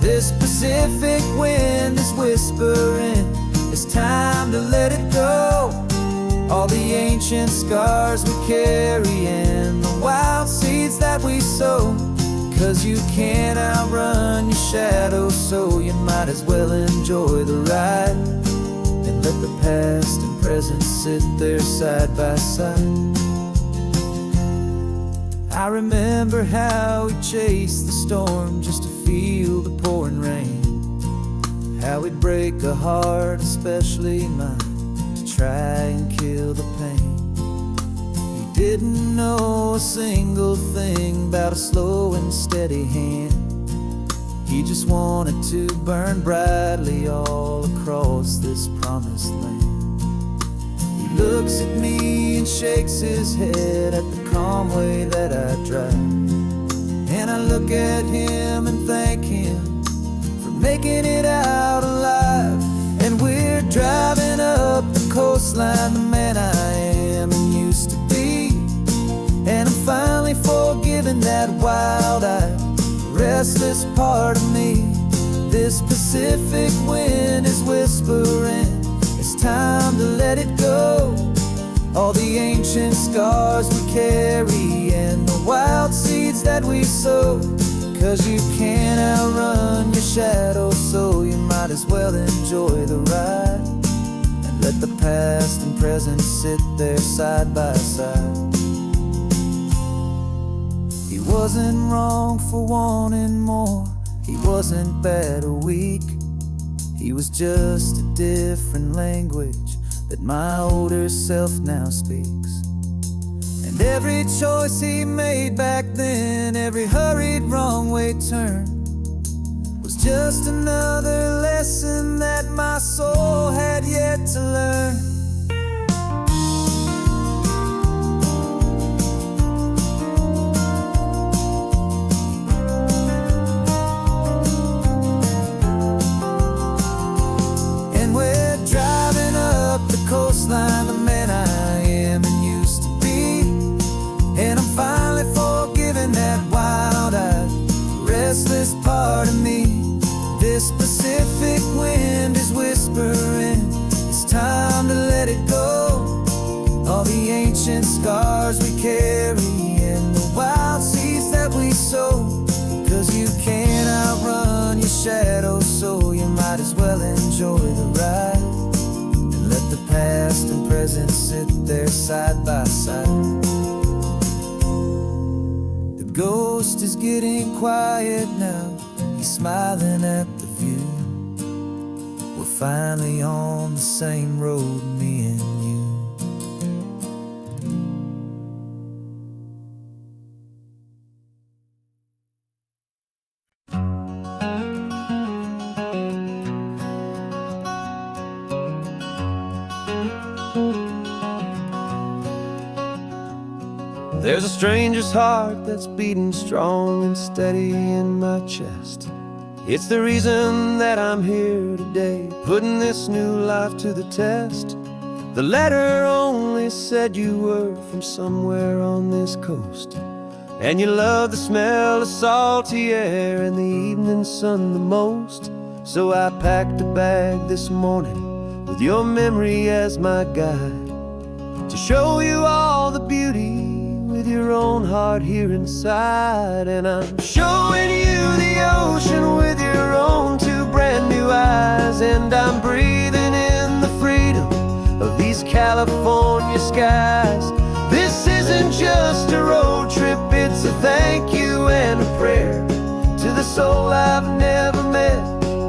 This Pacific wind is whispering, it's time to let it go. All the ancient scars we carry and the wild seeds that we sow. 'Cause you can't outrun your shadow, so you might as well enjoy the ride and let the past and present sit there side by side. I remember how we chased the storm just to feel the pouring rain, how we'd break a heart, especially mine, to try and kill the pain. He didn't know a single thing about a slow and steady hand. He just wanted to burn brightly all across this promised land. He looks at me and shakes his head at the calm way that I drive, and I look at him and thank him for making it out alive. And we're driving up the coastline, the man I am and used to be. And I'm finally forgiving that wild-eyed, restless part of me. This Pacific wind is whispering, it's time to let it go. All the ancient scars we carry and the wild seeds that we sow. 'Cause you can't outrun your shadow, so you might as well enjoy the ride and let the past and present sit there side by side. He wasn't wrong for wanting more, he wasn't bad or weak. He was just a different language that my older self now speaks. And Every choice he made back then, every hurried wrong way turn, was just another lesson that my soul had yet to learn. And we're driving up the coastline, the man I am and used to be, and I'm finally forgiving that wild-eyed, restless part of me. This Pacific wind is whispering, it's time to let it go. All the ancient scars we carry and the wild seeds that we sow. 'Cause you can't outrun your shadow, so you might as well enjoy the ride, and let the past and present sit there side by side. The ghost is getting quiet now, he's smiling at the view. We're finally on the same road, me and you. There's a stranger's heart that's beating strong and steady in my chest. It's the reason that I'm here today, putting this new life to the test. The letter only said you were from somewhere on this coast, and you love the smell of salty air and the evening sun the most. So I packed a bag this morning with your memory as my guide, to show you all the beauty with your own heart here inside. And I'm showing you the ocean with your own two brand new eyes, and I'm breathing in the freedom of these California skies. This isn't just a road trip, it's a thank you and a prayer to the soul I've never met,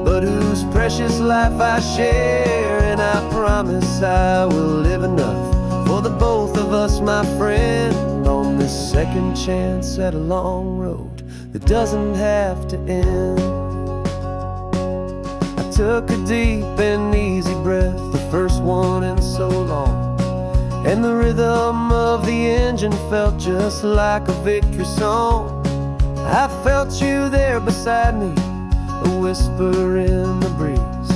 but whose precious life I share. And I promise I will live enough for the both of us, my friend, on this second chance at a long road that doesn't have to end. I took a deep and easy breath, the first one in so long, and the rhythm of the engine felt just like a victory song. I felt you there beside me, a whisper in the breeze,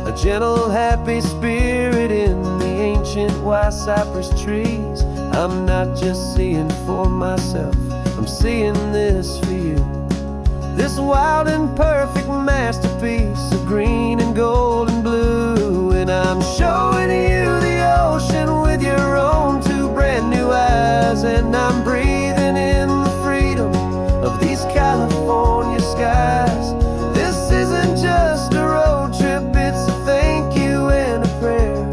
a gentle, happy spirit in the ancient white cypress trees. I'm not just seeing for myself, I'm seeing this for you. This wild and perfect masterpiece of green and gold and blue. And I'm showing you the ocean with your own two brand new eyes, and I'm breathing in the freedom of these California skies. This isn't just a road trip, it's a thank you and a prayer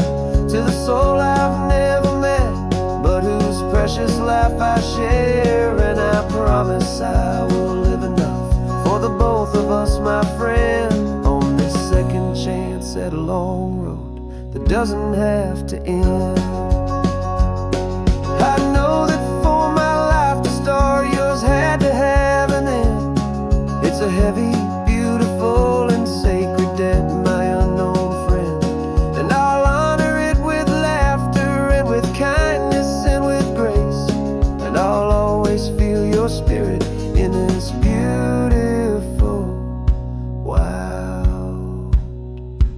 to the soul I've never met, but whose precious life I share. And I promise I will live enough for the both of us, my friend, on this second chance at a long road that doesn't have to end. I know that for my life to start, yours had to have an end. It's a heavy, beautiful, and sacred debt, my unknown friend, and I'll honor it with laughter and with kindness and with grace, and I'll always feel your spirit in this beautiful, wild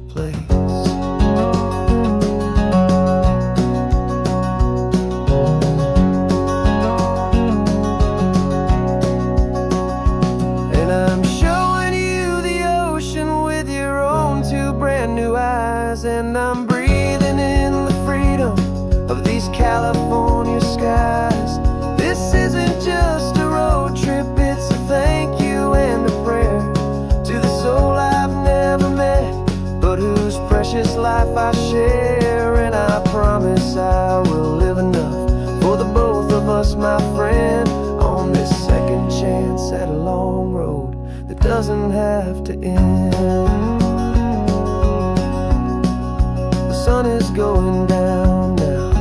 place. And I'm showing you the ocean with your own two brand new eyes, and I'm breathing in the freedom of these California skies. This isn't just a road trip, it's a thank you and a prayer to the soul I've never met, but whose precious life I share. And I promise I will live enough for the both of us, my friend, on this second chance at a long road that doesn't have to end. The sun is going down now,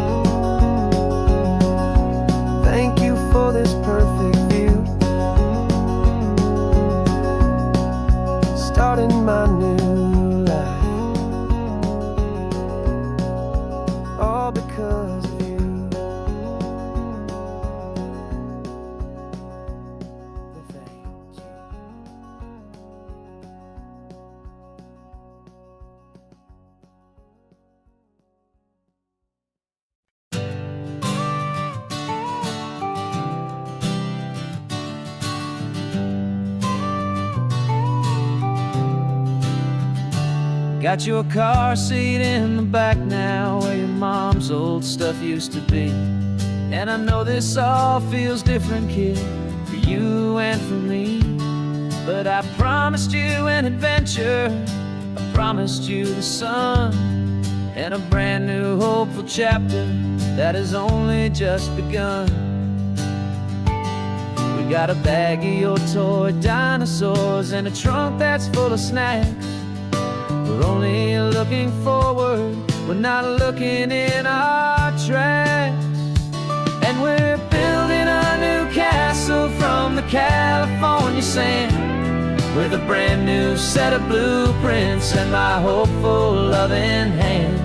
Got your car seat in the back now, where your mom's old stuff used to be. And I know this all feels different, kid, for you and for me. But I promised you an adventure, I promised you the sun, and a brand new hopeful chapter that has only just begun. We got a bag of your toy dinosaurs and a trunk that's full of snacks. We're only looking forward, we're not looking in our tracks. And we're building a new castle from the California sand, with a brand new set of blueprints and my hopeful loving hand.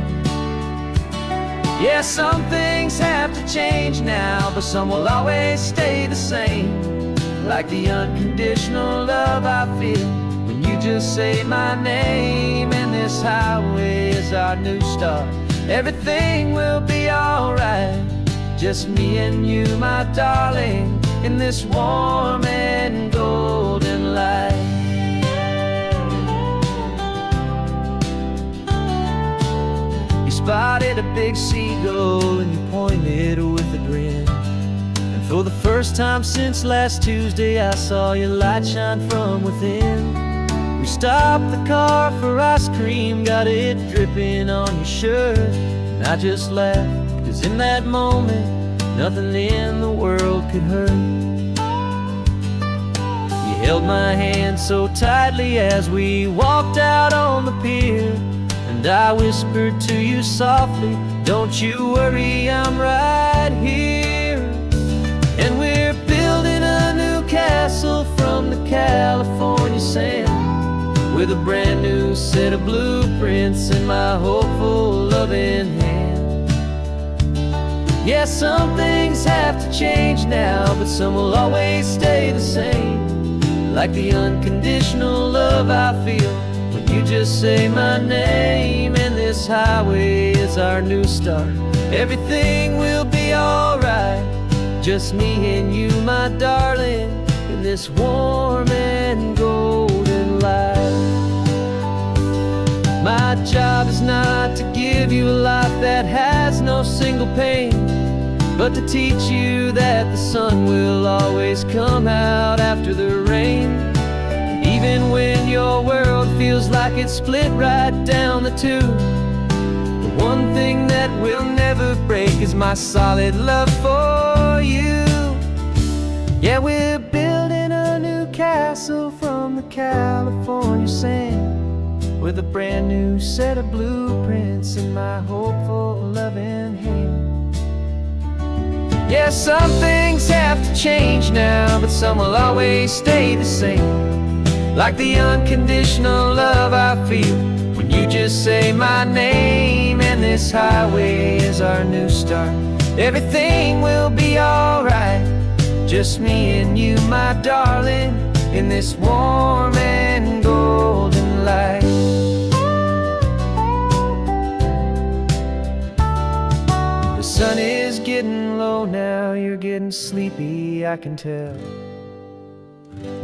Yeah, some things have to change now, but some will always stay the same. Like the unconditional love I feel when you just say my name. And this highway is our new start. Everything will be alright, just me and you, my darling, in this warm and golden light. You spotted a big seagull and you pointed with a grin. And for the first time since last Tuesday, I saw your light shine from within. We stopped the car for ice cream, got it dripping on your shirt. And I just laughed, 'cause in that moment, nothing in the world could hurt. You held my hand so tightly as we walked out on the pier, and I whispered to you softly, don't you worry, I'm right here. And we're building a new castle from the California sand, with a brand new set of blueprints in my hopeful loving hand. Yeah, some things have to change now, but some will always stay the same. Like the unconditional love I feel when you just say my name. And this highway is our new start. Everything will be alright, just me and you, my darling, in this warm and golden light. My job is not to give you a life that has no single pain, but to teach you that the sun will always come out after the rain. And even when your world feels like it's split right down the two, the one thing that will never break is my solid love for you. Yeah, we're building a new castle from the California sand, with a brand new set of blueprints in my hopeful loving hand. Yeah, some things have to change now, but some will always stay the same. Like the unconditional love I feel when you just say my name. And this highway is our new start. Everything will be alright, just me and you, my darling, in this warm and golden light. The sun is getting low now, you're getting sleepy, I can tell.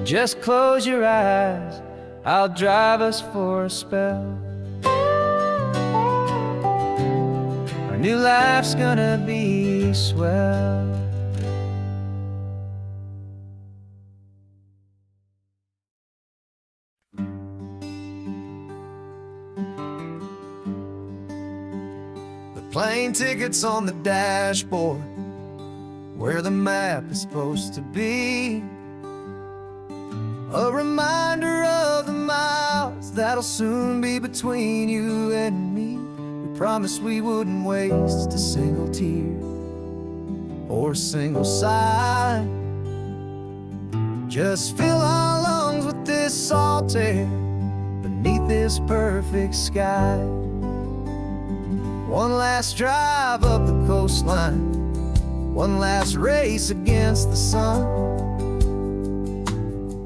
Just close your eyes, I'll drive us for a spell. Our new life's gonna be swell. Plane tickets on the dashboard, where the map is supposed to be. A reminder of the miles that'll soon be between you and me. We promised we wouldn't waste a single tear or a single sigh. Just fill our lungs with this salt air beneath this perfect sky. One last drive up the coastline, one last race against the sun,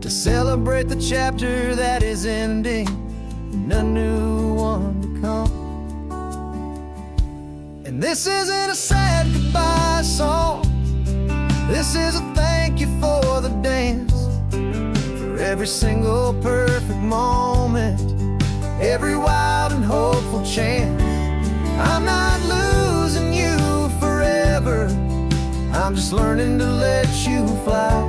to celebrate the chapter that is ending and a new one to come. And this isn't a sad goodbye song, this is a thank you for the dance, for every single perfect moment, every wild and chance. I'm not losing you forever, I'm just learning to let you fly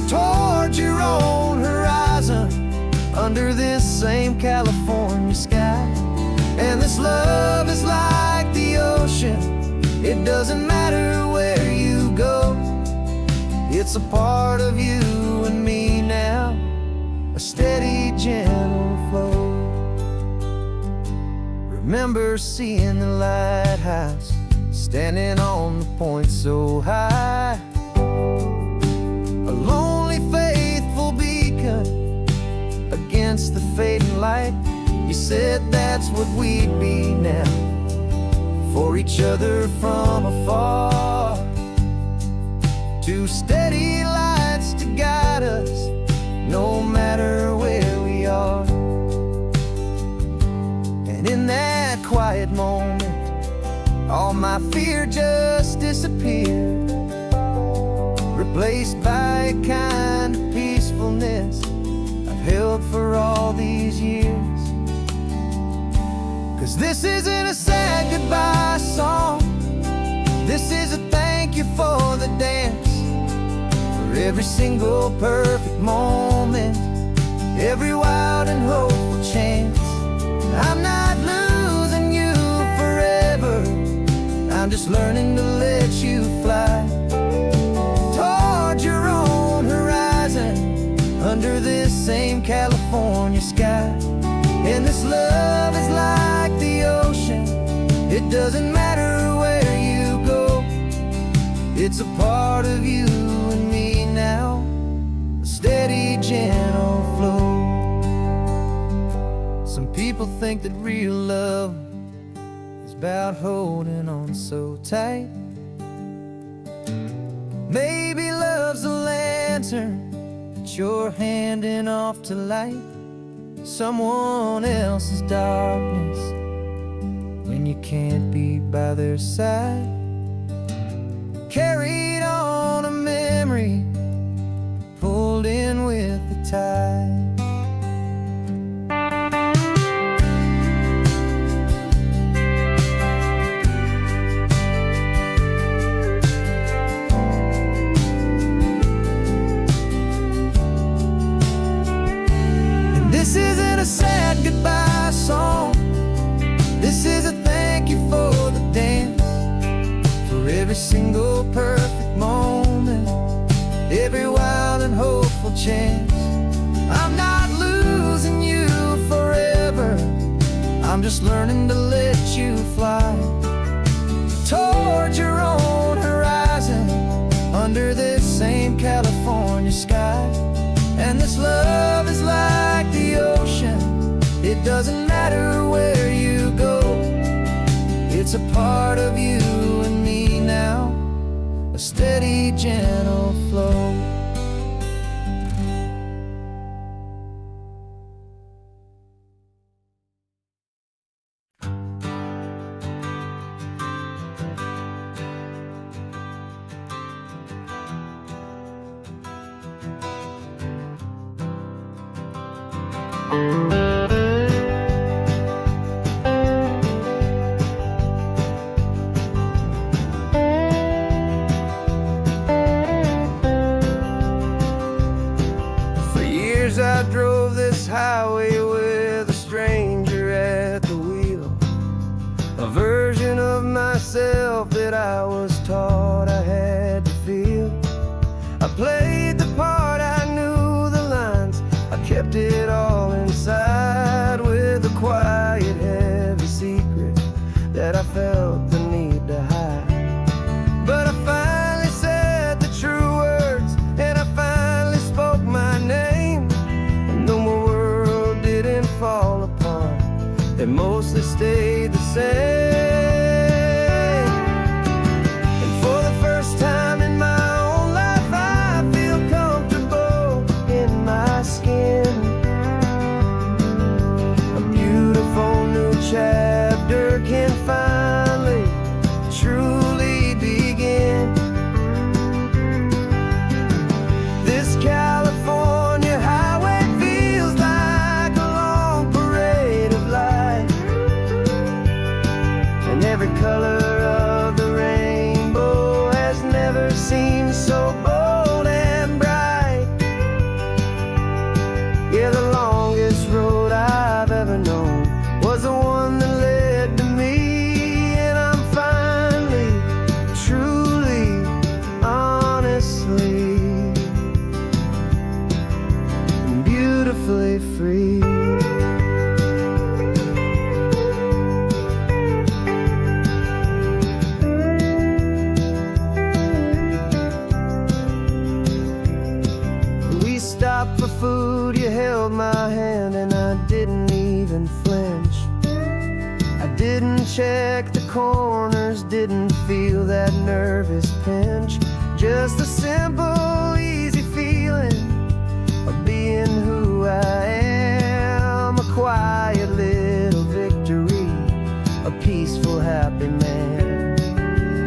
toward your own horizon under this same California sky. And this love is like the ocean, it doesn't matter where you go, it's a part of you and me now, a steady, gentle flow. Remember seeing the lighthouse, standing on the point so high, a lonely, faithful beacon against the fading light. You said that's what we'd be now, for each other from afar. Two steady lights to guide us, no matter where we are. And in that quiet moment, all my fear just disappeared, replaced by a kind of peacefulness I've held for all these years. 'Cause this isn't a sad goodbye song, this is a thank you for the dance, for every single perfect moment, every wild and hopeful chance. I'm not losing you forever, I'm just learning to let you fly toward your own horizon under this same California sky. And this love is like the ocean, it doesn't matter where you go, it's a part of you and me now, a steady, gentle flow. Some people think that real love is about holding on so tight. Maybe love's a lantern that you're handing off to light someone else's darkness when you can't be by their side. Carried on a memory, pulled in with the tide. This isn't a sad goodbye song, this is a thank you for the dance, for every single perfect moment, every wild and hopeful chance. I'm not losing you forever, I'm just learning to let you fly toward your own horizon under this same California sky. And this love is like the ocean, it doesn't matter where you go, it's a part of you and me now, a steady, gentle flow. For years I drove this highway with a stranger at the wheel, a version of myself that I was taught I had to feel. I played the part, I knew the lines, I kept it all inside with a quiet, heavy secret that I felt the need to hide. But I finally said the true words, and I finally spoke my name, and though my world didn't fall apart, it mostly stayed the same. And for the first time in my own life, I feel comfortable in my skin. A beautiful new chapter can finally and every color of the rainbow has never seemed so bold and bright. Yeah, the longest road I've ever known was the one that led to me, and I'm finally, truly, honestly, beautifully free. We stopped for food, you held my hand, and I didn't even flinch. I didn't check the corners, didn't feel that nervous pinch. Just a simple, easy feeling of being who I am. A quiet little victory, a peaceful, happy man.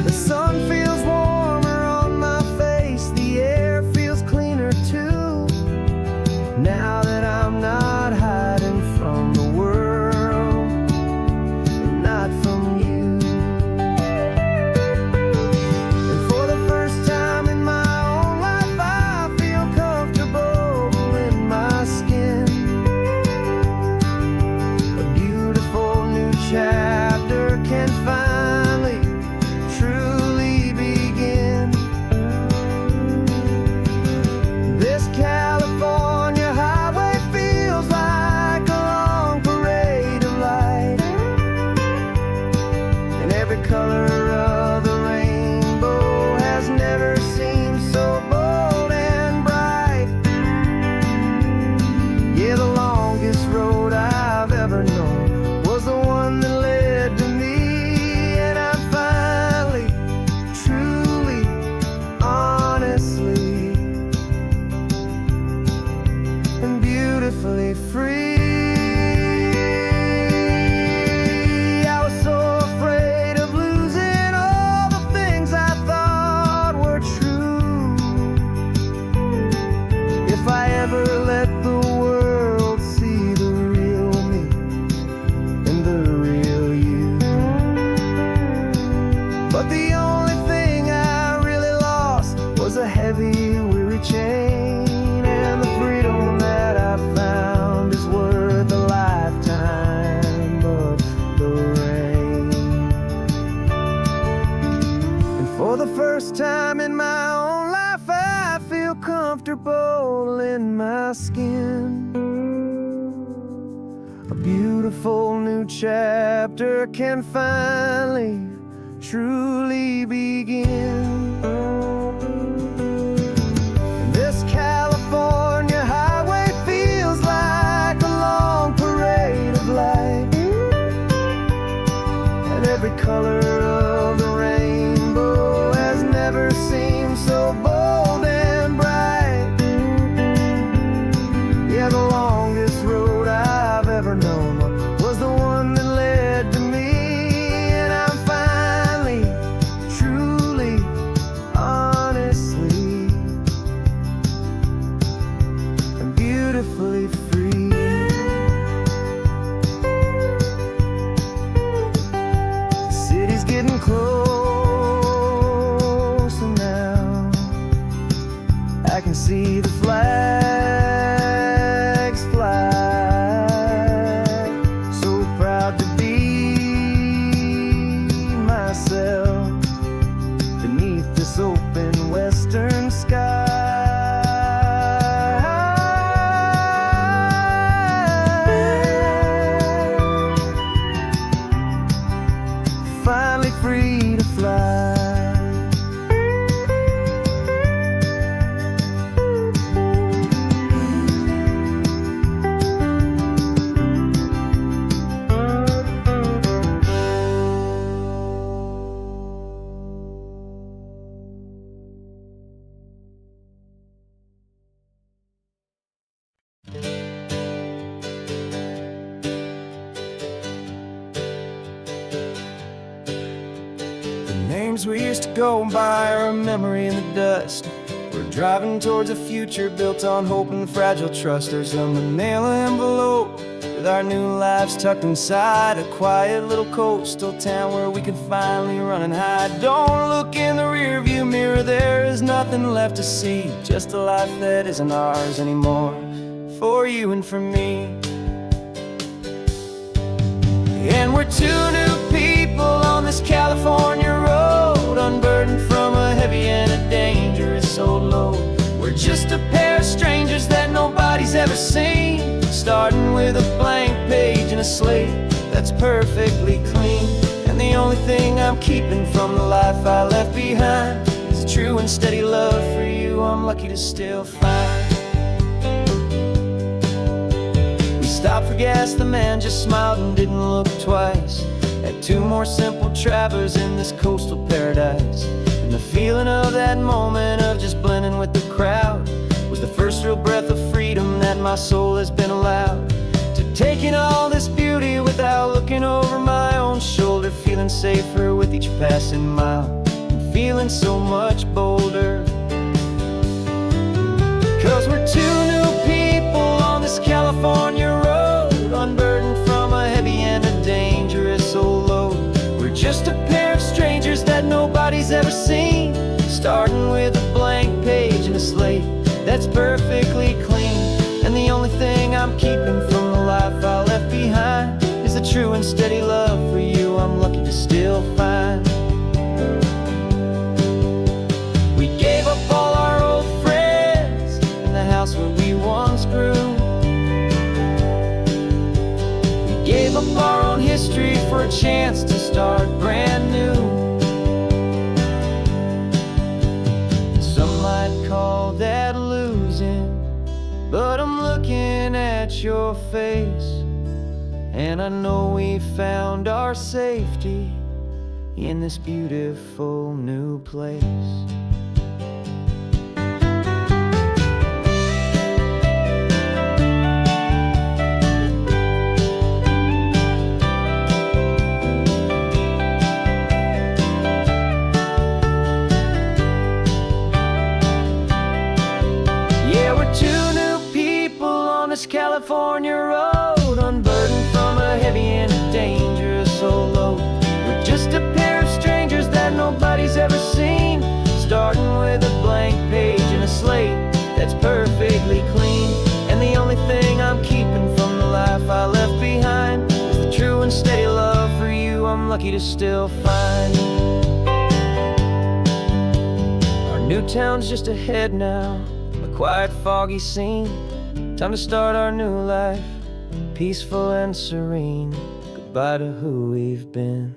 The sun feels warmer on my face, the air feels cleaner too. Now that I'm not hiding from the world, and not from you. And for the first time in my own life, I feel comfortable in my skin. A beautiful new chapter can finally, truly begin. This California highway feels like a long parade of light, and every color of the rainbow has never seemed so bold and bright. Yeah, the longest road I've ever known was the one that led to me, and I'm finally, truly, honestly, and beautifully free. I was so afraid of losing all the things I thought were true. If I ever let the world see the real me and the real you. But the only thing I really lost was a heavy, weary chain, and the freedom that I found is worth a lifetime of the rain. And for the first time in my own life, I feel comfortable in my skin. A beautiful new chapter can finally, truly begin. This California highway feels like a long parade of light, and every color of the rainbow has never seemed so bold and bright. Yeah, the longest road I've ever known was the one that led to me, and I'm finally, truly, honestly, and beautifully free. The city's getting closer now. I can see the flags fly. So proud to be myself beneath this open western sky. Finally free to fly. Names we used to go by are a memory in the dust. We're driving towards a future built on hope and fragile trust. There's a manila envelope with our new lives tucked inside a quiet little coastal town where we can finally run and hide. Don't look in the rearview mirror, there is nothing left to see, just a life that isn't ours anymore, for you and for me. And we're two new people on this California road, unburdened from a heavy and a dangerous old load. We're just a pair of strangers that nobody's ever seen, starting with a blank page and a slate that's perfectly clean. And the only thing I'm keeping from the life I left behind is a true and steady love for you I'm lucky to still find. We stopped for gas, the man just smiled and didn't look twice. Had two more simple travelers in this coastal paradise. And the feeling of that moment of just blending with the crowd was the first real breath of freedom that my soul has been allowed to take in all this beauty without looking over my own shoulder, feeling safer with each passing mile and feeling so much bolder. 'Cause we're two new people on this California road, unburdened from a heavy and a dangerous old load. We're just a pair of strangers that nobody's ever seen, starting with a blank page and a slate that's perfectly clean. And the only thing I'm keeping from the life I left behind is a true and steady love for you I'm lucky to still find. We gave up all our old friends in the house where we once grew. We gave up our own history for a chance to start brand new. Some might call that losing, but I'm looking at your face, and I know we found our safety in this beautiful new place. Yeah, we're two new people on this California road, unburdened from a heavy and a dangerous old load. We're just a pair of strangers that nobody's ever seen, starting with a blank page and a slate that's perfectly clean. And the only thing I'm keeping from the life I left behind is the true and steady love for you I'm lucky to still find. Our new town's just ahead now, a quiet, foggy scene. Time to start our new life, peaceful and serene. Goodbye to who we've been.